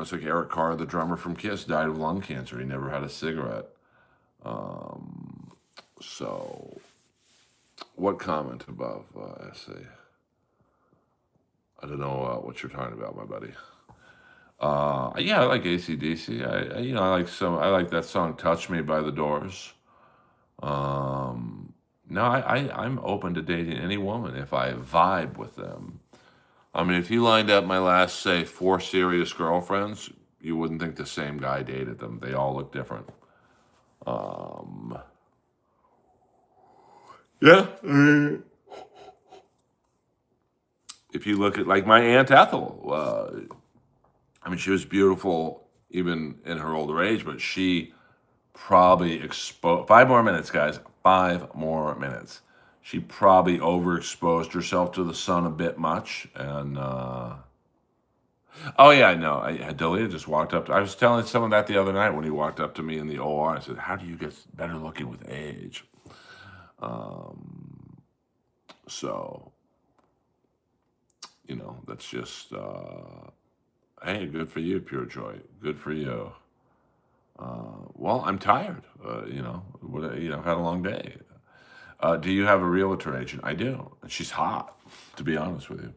it's like Eric Carr, the drummer from Kiss, died of lung cancer. He never had a cigarette. So, what comment above essay? I don't know what you're talking about, my buddy. Yeah, I like AC/DC. I like that song "Touch Me" by The Doors. No, I'm open to dating any woman if I vibe with them. I mean, if you lined up my last, say, 4 serious girlfriends, you wouldn't think the same guy dated them. They all look different. Yeah. If you look at like my Aunt Ethel, I mean, she was beautiful even in her older age, but she probably exposed 5 more minutes, guys. 5 more minutes. She probably overexposed herself to the sun a bit much, and oh yeah, I know. Delia just walked up. I was telling someone that the other night when he walked up to me in the OR. I said, "How do you get better looking with age?" So, that's just hey, good for you, Pure Joy. Good for you. Well, I'm tired. I've had a long day. Do you have a realtor agent? I do. And she's hot, to be honest with you.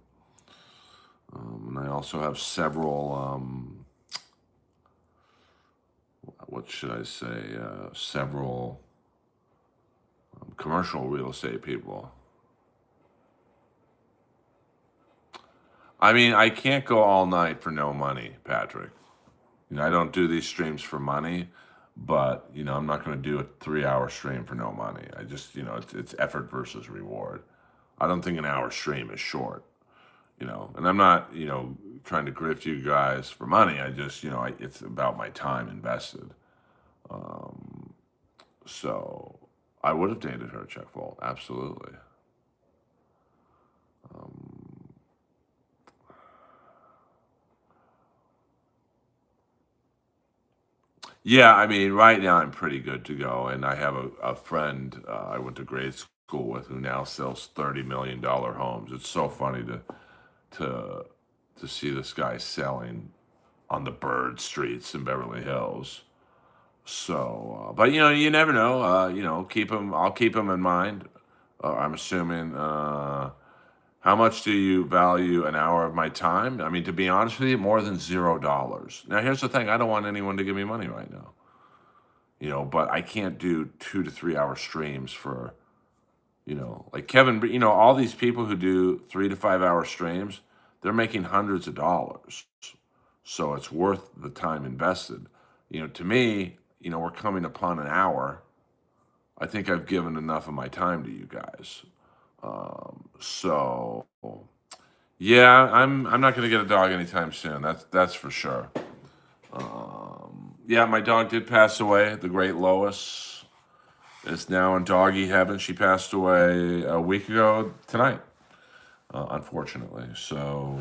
And I also have several, what should I say, several commercial real estate people. I mean, I can't go all night for no money, Patrick. I don't do these streams for money, but I'm not going to do a 3-hour stream for no money. I just, it's effort versus reward. I don't think an hour stream is short, and I'm not, trying to grift you guys for money. I just, it's about my time invested. So I would have dated her, Chuck Volt, absolutely. Yeah, I mean, right now I'm pretty good to go, and I have a friend I went to grade school with who now sells $30 million homes. It's so funny to to see this guy selling on the bird streets in Beverly Hills. So, but you never know. Keep him. I'll keep him in mind. I'm assuming. How much do you value an hour of my time? I mean, to be honest with you, more than $0. Now, here's the thing: I don't want anyone to give me money right now, but I can't do 2 to 3 hour streams for, like Kevin. All these people who do 3 to 5 hour streams, they're making hundreds of dollars, so it's worth the time invested. To me, we're coming upon an hour. I think I've given enough of my time to you guys. So yeah, I'm not gonna get a dog anytime soon. That's for sure. Yeah, my dog did pass away. The great Lois is now in doggy heaven. She passed away a week ago tonight, unfortunately. So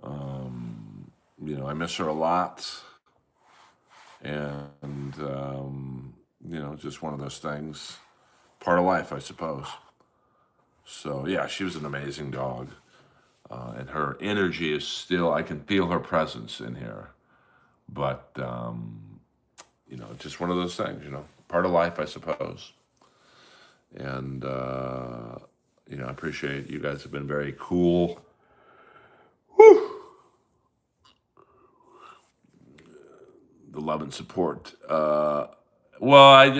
I miss her a lot, and just one of those things, part of life, I suppose. So yeah, she was an amazing dog. And her energy is still, I can feel her presence in here. But, just one of those things, part of life, I suppose. And, I appreciate you guys have been very cool. Whew. The love and support. Well, I'm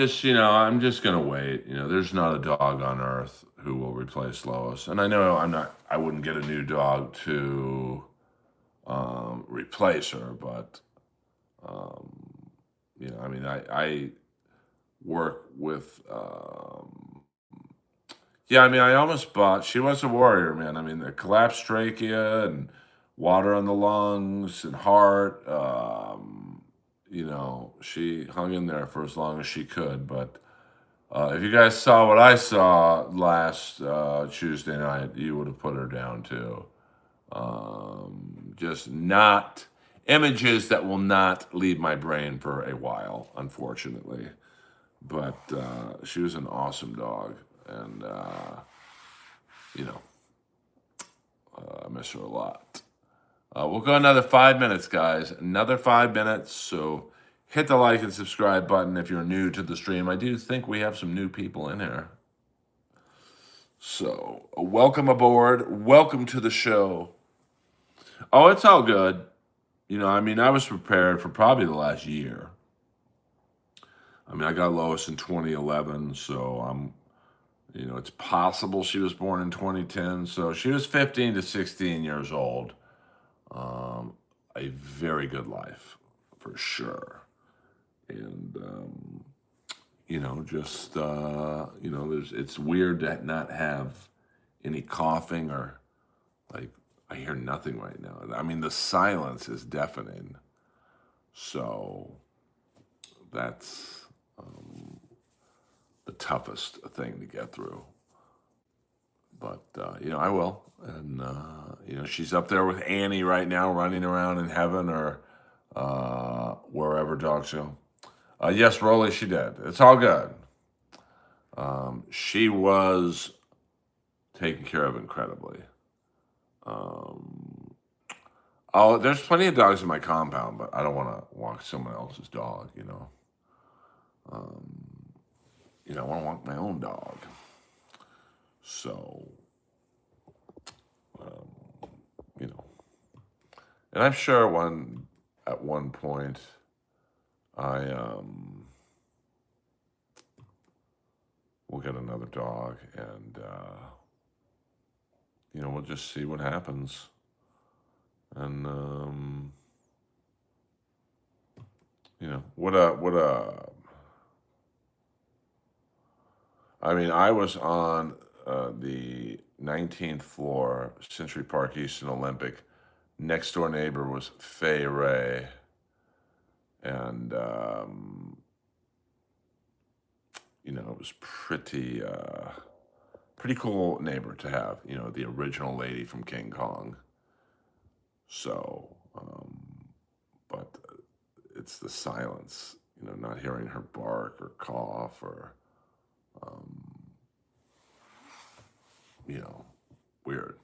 just going to wait. There's not a dog on earth who will replace Lois. And I know I wouldn't get a new dog to replace her, but, I work with, I almost bought, she was a warrior, man. The collapsed trachea and water on the lungs and heart. She hung in there for as long as she could. But if you guys saw what I saw last Tuesday night, you would have put her down too. Just not images that will not leave my brain for a while, unfortunately. But she was an awesome dog, and I miss her a lot. We'll go another 5 minutes, guys. Another 5 minutes. So hit the like and subscribe button if you're new to the stream. I do think we have some new people in here. So welcome aboard. Welcome to the show. Oh, it's all good. I was prepared for probably the last year. I got Lois in 2011, so it's possible she was born in 2010. So she was 15 to 16 years old. A very good life, for sure. And, it's weird to not have any coughing or, like, I hear nothing right now. The silence is deafening. So that's the toughest thing to get through. But, I will. And, she's up there with Annie right now, running around in heaven or wherever dogs go. Yes, Rolly, she did. It's all good. She was taken care of incredibly. There's plenty of dogs in my compound, but I don't want to walk someone else's dog, I want to walk my own dog. So, and I'm sure at one point, I will get another dog, and we'll just see what happens. And I was on the 19th floor, Century Park Easton Olympic. Next door neighbor was Fay Ray. And, it was pretty cool neighbor to have, the original lady from King Kong. So, but it's the silence, not hearing her bark or cough or, weird.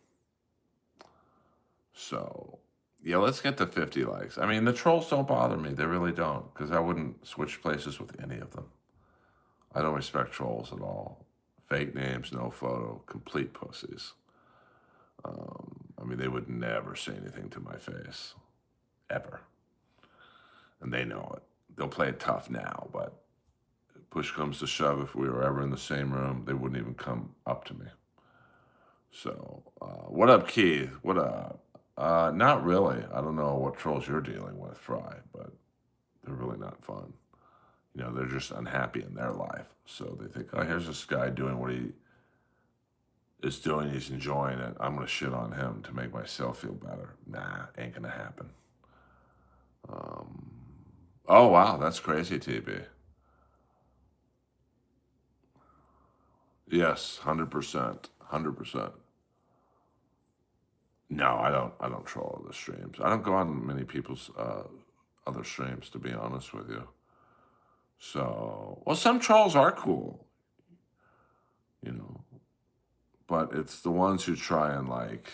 So, yeah, let's get to 50 likes. The trolls don't bother me. They really don't, because I wouldn't switch places with any of them. I don't respect trolls at all. Fake names, no photo, complete pussies. I mean, they would never say anything to my face, ever. And they know it. They'll play it tough now, but push comes to shove, if we were ever in the same room, they wouldn't even come up to me. So, what up, Keith? What up? Not really. I don't know what trolls you're dealing with, Fry, but they're really not fun. You know, they're just unhappy in their life. So they think, oh, here's this guy doing what he is doing. He's enjoying it. I'm going to shit on him to make myself feel better. Nah, ain't going to happen. Oh, wow. That's crazy, TB. Yes, 100%. 100%. No, I don't troll other streams. I don't go on many people's other streams, to be honest with you. So, well, some trolls are cool, you know, but it's the ones who try and like,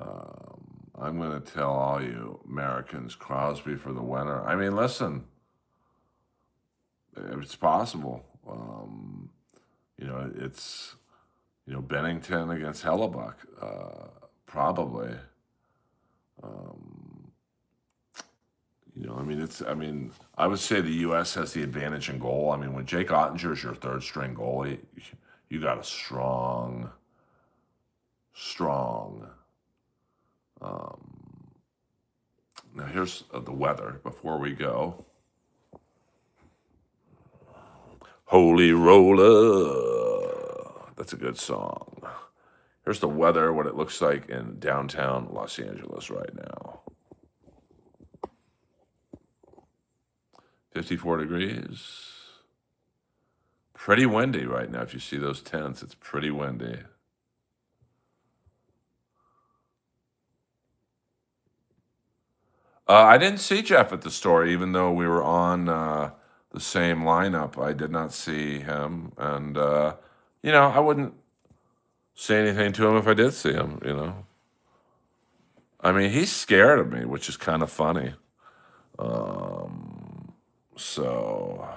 I'm going to tell all you Americans Crosby for the winner. I mean, listen, it's possible. You know, it's, you know, Bennington against Hellebuck, probably. You know, I mean, I would say the U.S. has the advantage in goal. I mean, when Jake Ottinger is your third string goalie, you got a strong. Now, here's the weather before we go. Holy Roller. That's a good song. Here's the weather, what it looks like in downtown Los Angeles right now. 54 degrees. Pretty windy right now. If you see those tents, it's pretty windy. I didn't see Jeff at the store, even though we were on the same lineup. I did not see him. And, you know, I wouldn't say anything to him if I did see him, you know. I mean, he's scared of me, which is kind of funny. So,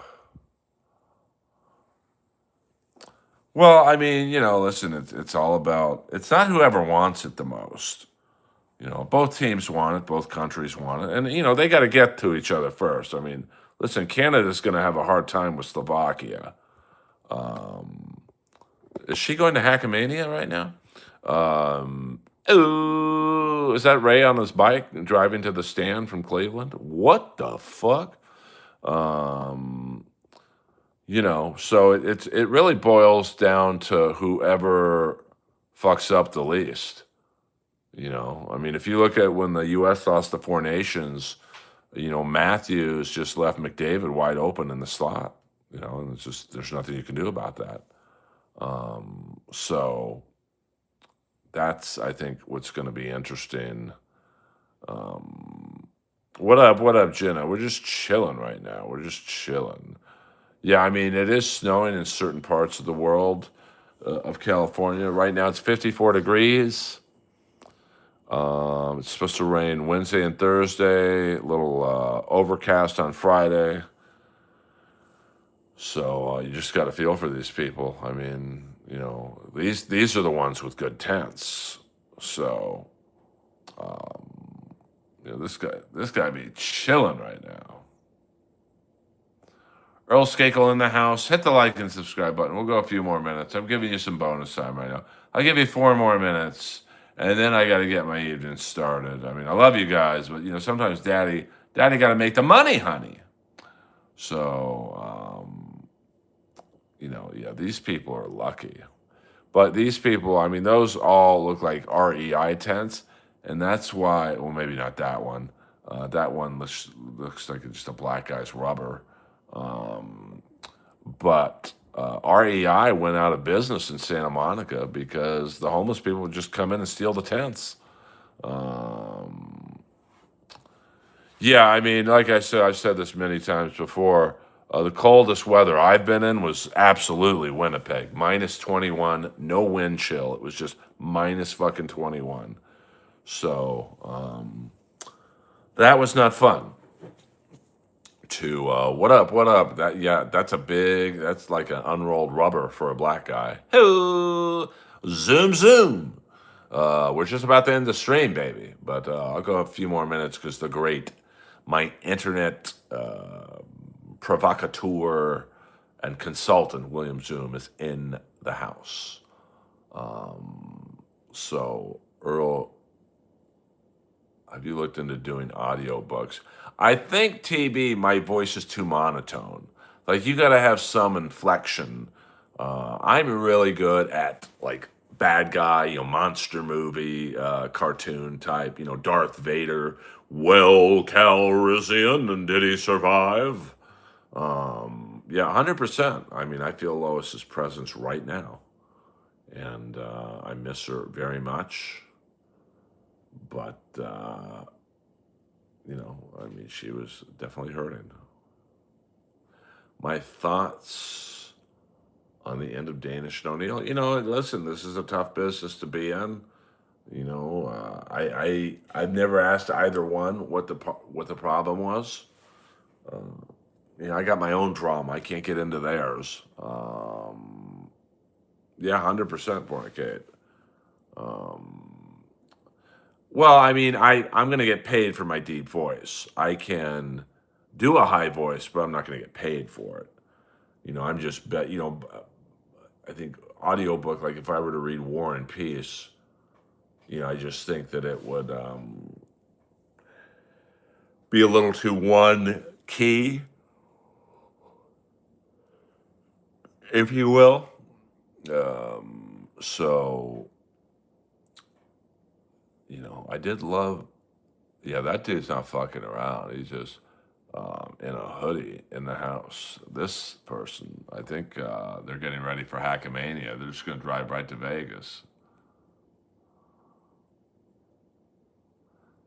well, I mean, you know, listen, it's all about, it's not whoever wants it the most. You know, both teams want it, both countries want it. And, you know, they got to get to each other first. I mean, listen, Canada's going to have a hard time with Slovakia. Is she going to Hackamania right now? Oh, is that Ray on his bike driving to the stand from Cleveland? What the fuck? You know, so it really boils down to whoever fucks up the least. You know, I mean, if you look at when the U.S. lost the Four Nations, you know, Matthews just left McDavid wide open in the slot. You know, and it's just, there's nothing you can do about that. So that's, I think, what's going to be interesting. What up, Jenna? We're just chilling right now. We're just chilling. Yeah, I mean, it is snowing in certain parts of the world of California. Right now it's 54 degrees. It's supposed to rain Wednesday and Thursday, a little overcast on Friday. So you just got to feel for these people. I mean, you know, these are the ones with good tents. So, you know, this guy be chilling right now. Earl Skakel in the house. Hit the like and subscribe button. We'll go a few more minutes. I'm giving you some bonus time right now. I'll give you 4 more minutes, and then I got to get my evening started. I mean, I love you guys, but, you know, sometimes daddy got to make the money, honey. So, you know, yeah, these people are lucky. But these people, I mean, those all look like REI tents, and that's why, well, maybe not that one. That one looks like it's just a black guy's rubber. But REI went out of business in Santa Monica because the homeless people would just come in and steal the tents. Yeah, I mean, like I said, I've said this many times before. The coldest weather I've been in was absolutely Winnipeg, minus 21, no wind chill. It was just minus fucking 21. So that was not fun. to what up, what up? That's like an unrolled rubber for a black guy. Hello, zoom, zoom. We're just about to end the stream, baby, but I'll go a few more minutes because my internet provocateur and consultant, William Zoom, is in the house. So, Earl, have you looked into doing audiobooks? I think, TB, my voice is too monotone. Like, you got to have some inflection. I'm really good at, like, bad guy, monster movie, cartoon type, Darth Vader. Well, Calrissian, and did he survive? Yeah, 100%. I mean, I feel Lois's presence right now. And I miss her very much. But, I mean, she was definitely hurting. My thoughts on the end of Danish and O'Neill. Listen, this is a tough business to be in. I've never asked either one what the problem was. I got my own drama. I can't get into theirs. Yeah, 100% fornicate. Well, I mean, I'm going to get paid for my deep voice. I can do a high voice, but I'm not going to get paid for it. I'm just I think audiobook, like if I were to read War and Peace, I just think that it would be a little too one key, if you will. So, I did love, that dude's not fucking around. He's just in a hoodie in the house. This person, I think they're getting ready for Hackamania. They're just going to drive right to Vegas.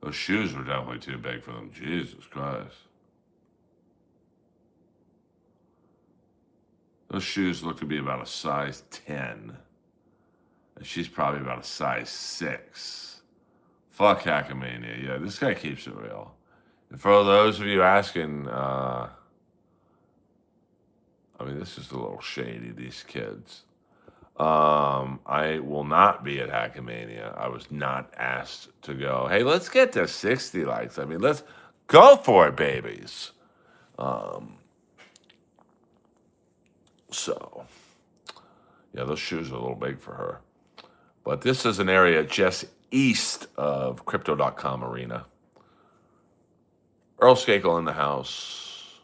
Those shoes were definitely too big for them. Jesus Christ. Those shoes look to be about a size 10. And she's probably about a size 6. Fuck Hackamania. Yeah, this guy keeps it real. And for those of you asking, I mean, this is a little shady, these kids. I will not be at Hackamania. I was not asked to go. Hey, let's get to 60 likes. I mean, let's go for it, babies. So, yeah, those shoes are a little big for her. But this is an area just east of Crypto.com Arena. Earl Skakel in the house.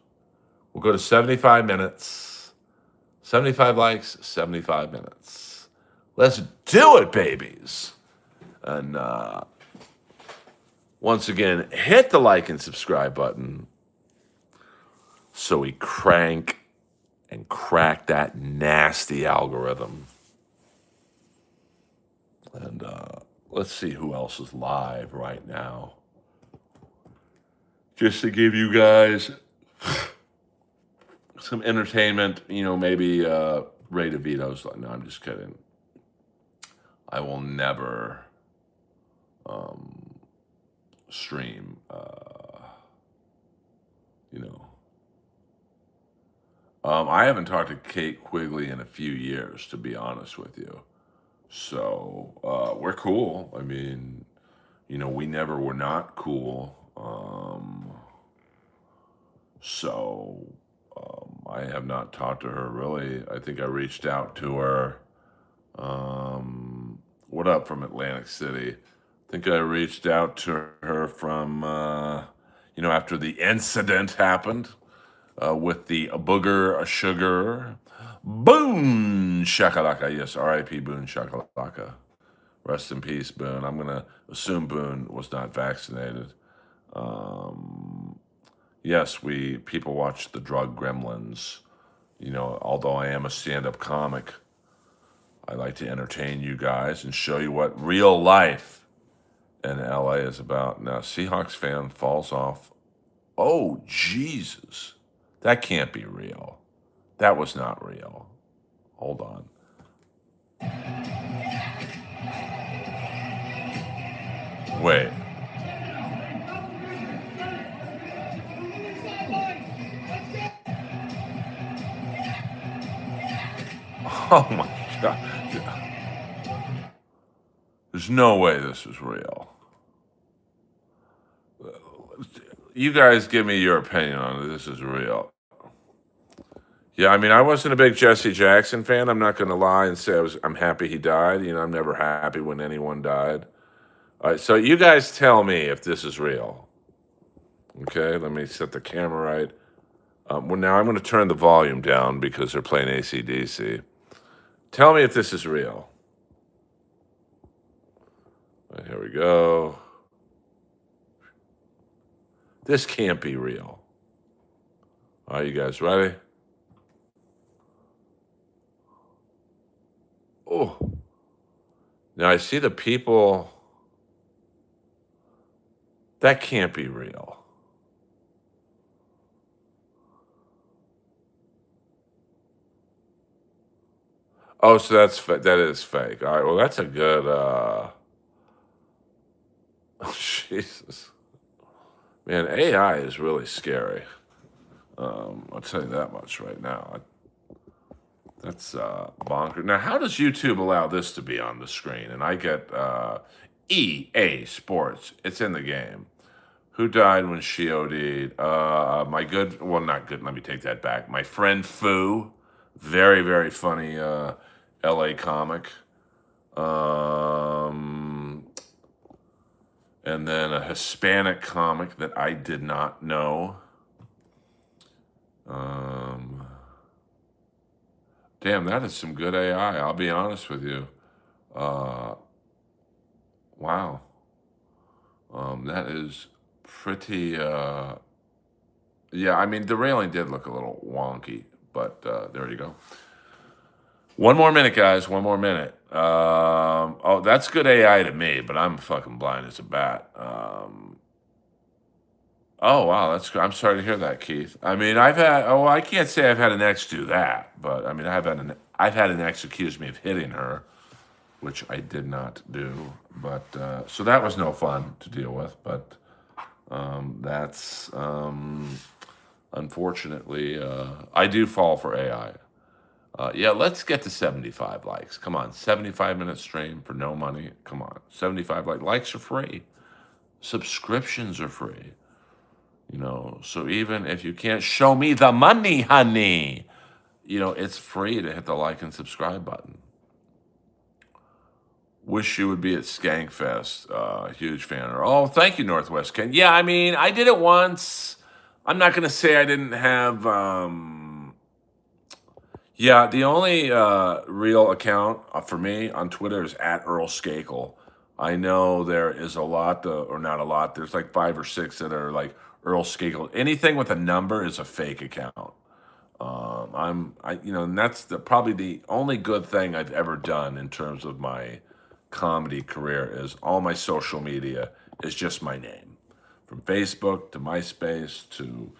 We'll go to 75 minutes. 75 likes, 75 minutes. Let's do it, babies. And once again, hit the like and subscribe button so we crank and crack that nasty algorithm. And let's see who else is live right now. Just to give you guys some entertainment, maybe Ray DeVito's like, no, I'm just kidding. I will never stream, I haven't talked to Kate Quigley in a few years, to be honest with you. So we're cool. I mean, we never were not cool. I have not talked to her really. I think I reached out to her. What up from Atlantic City? I think I reached out to her from, after the incident happened with the booger sugar. Boone Shakalaka. Yes, R.I.P. Boone Shakalaka. Rest in peace, Boone. I'm going to assume Boone was not vaccinated. Yes, people watch the Drug Gremlins. Although I am a stand-up comic, I like to entertain you guys and show you what real life in LA is about. Now, Seahawks fan falls off. Oh, Jesus. That can't be real. That was not real. Hold on. Wait. Oh my God. There's no way this is real. You guys give me your opinion on it. This is real. Yeah, I mean, I wasn't a big Jesse Jackson fan. I'm not going to lie and say I'm happy he died. You know, I'm never happy when anyone died. All right, so you guys tell me if this is real. Okay, let me set the camera right. Well, now I'm going to turn the volume down because they're playing AC/DC. Tell me if this is real. All right, here we go. This can't be real. Are you guys ready? Oh, now I see the people. That can't be real. Oh, so that is fake. All right, well, that's a good. Oh, Jesus, man, AI is really scary. I'll tell you that much right now. That's bonkers. Now, how does YouTube allow this to be on the screen? And I get EA Sports. It's in the game. Who died when she OD'd? My good, well, not good. Let me take that back. My friend Fu, very, very funny LA comic. And then a Hispanic comic that I did not know. Damn, that is some good AI. I'll be honest with you. Wow. That is pretty. Yeah, I mean, the railing did look a little wonky, but there you go. One more minute, guys. One more minute. Oh, that's good AI to me, but I'm fucking blind as a bat. Oh wow, that's good. I'm sorry to hear that, Keith. I mean, I've had. Oh, I can't say I've had an ex do that, but I mean, I've had an ex accuse me of hitting her, which I did not do. But so that was no fun to deal with. But that's unfortunately, I do fall for AI. Yeah, let's get to 75 likes. Come on, 75-minute stream for no money. Come on, 75 likes are free. Subscriptions are free. You know, so even if you can't show me the money, honey, you know, it's free to hit the like and subscribe button. Wish you would be at Skankfest. Huge fan. Oh, thank you, Northwest Ken. Yeah, I mean, I did it once. I'm not going to say I didn't have. Yeah, the only real account for me on Twitter is at Earl Skakel. I know there is a lot, or not a lot. There's like 5 or 6 that are like Earl Skakel. Anything with a number is a fake account. And that's probably the only good thing I've ever done in terms of my comedy career is all my social media is just my name, from Facebook to MySpace to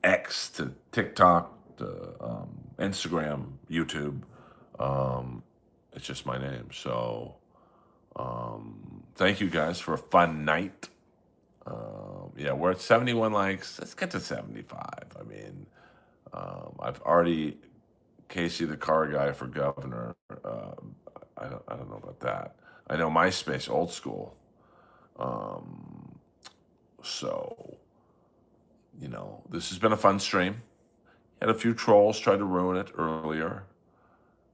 X to TikTok to Instagram, YouTube. It's just my name. So thank you guys for a fun night. Yeah, we're at 71 likes. Let's get to 75. I mean, I've already Casey the car guy for governor. I don't know about that. I know MySpace old school. So this has been a fun stream. Had a few trolls try to ruin it earlier,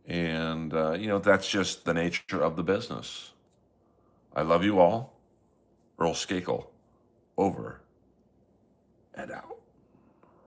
and that's just the nature of the business. I love you all. Earl Skakel, over and out.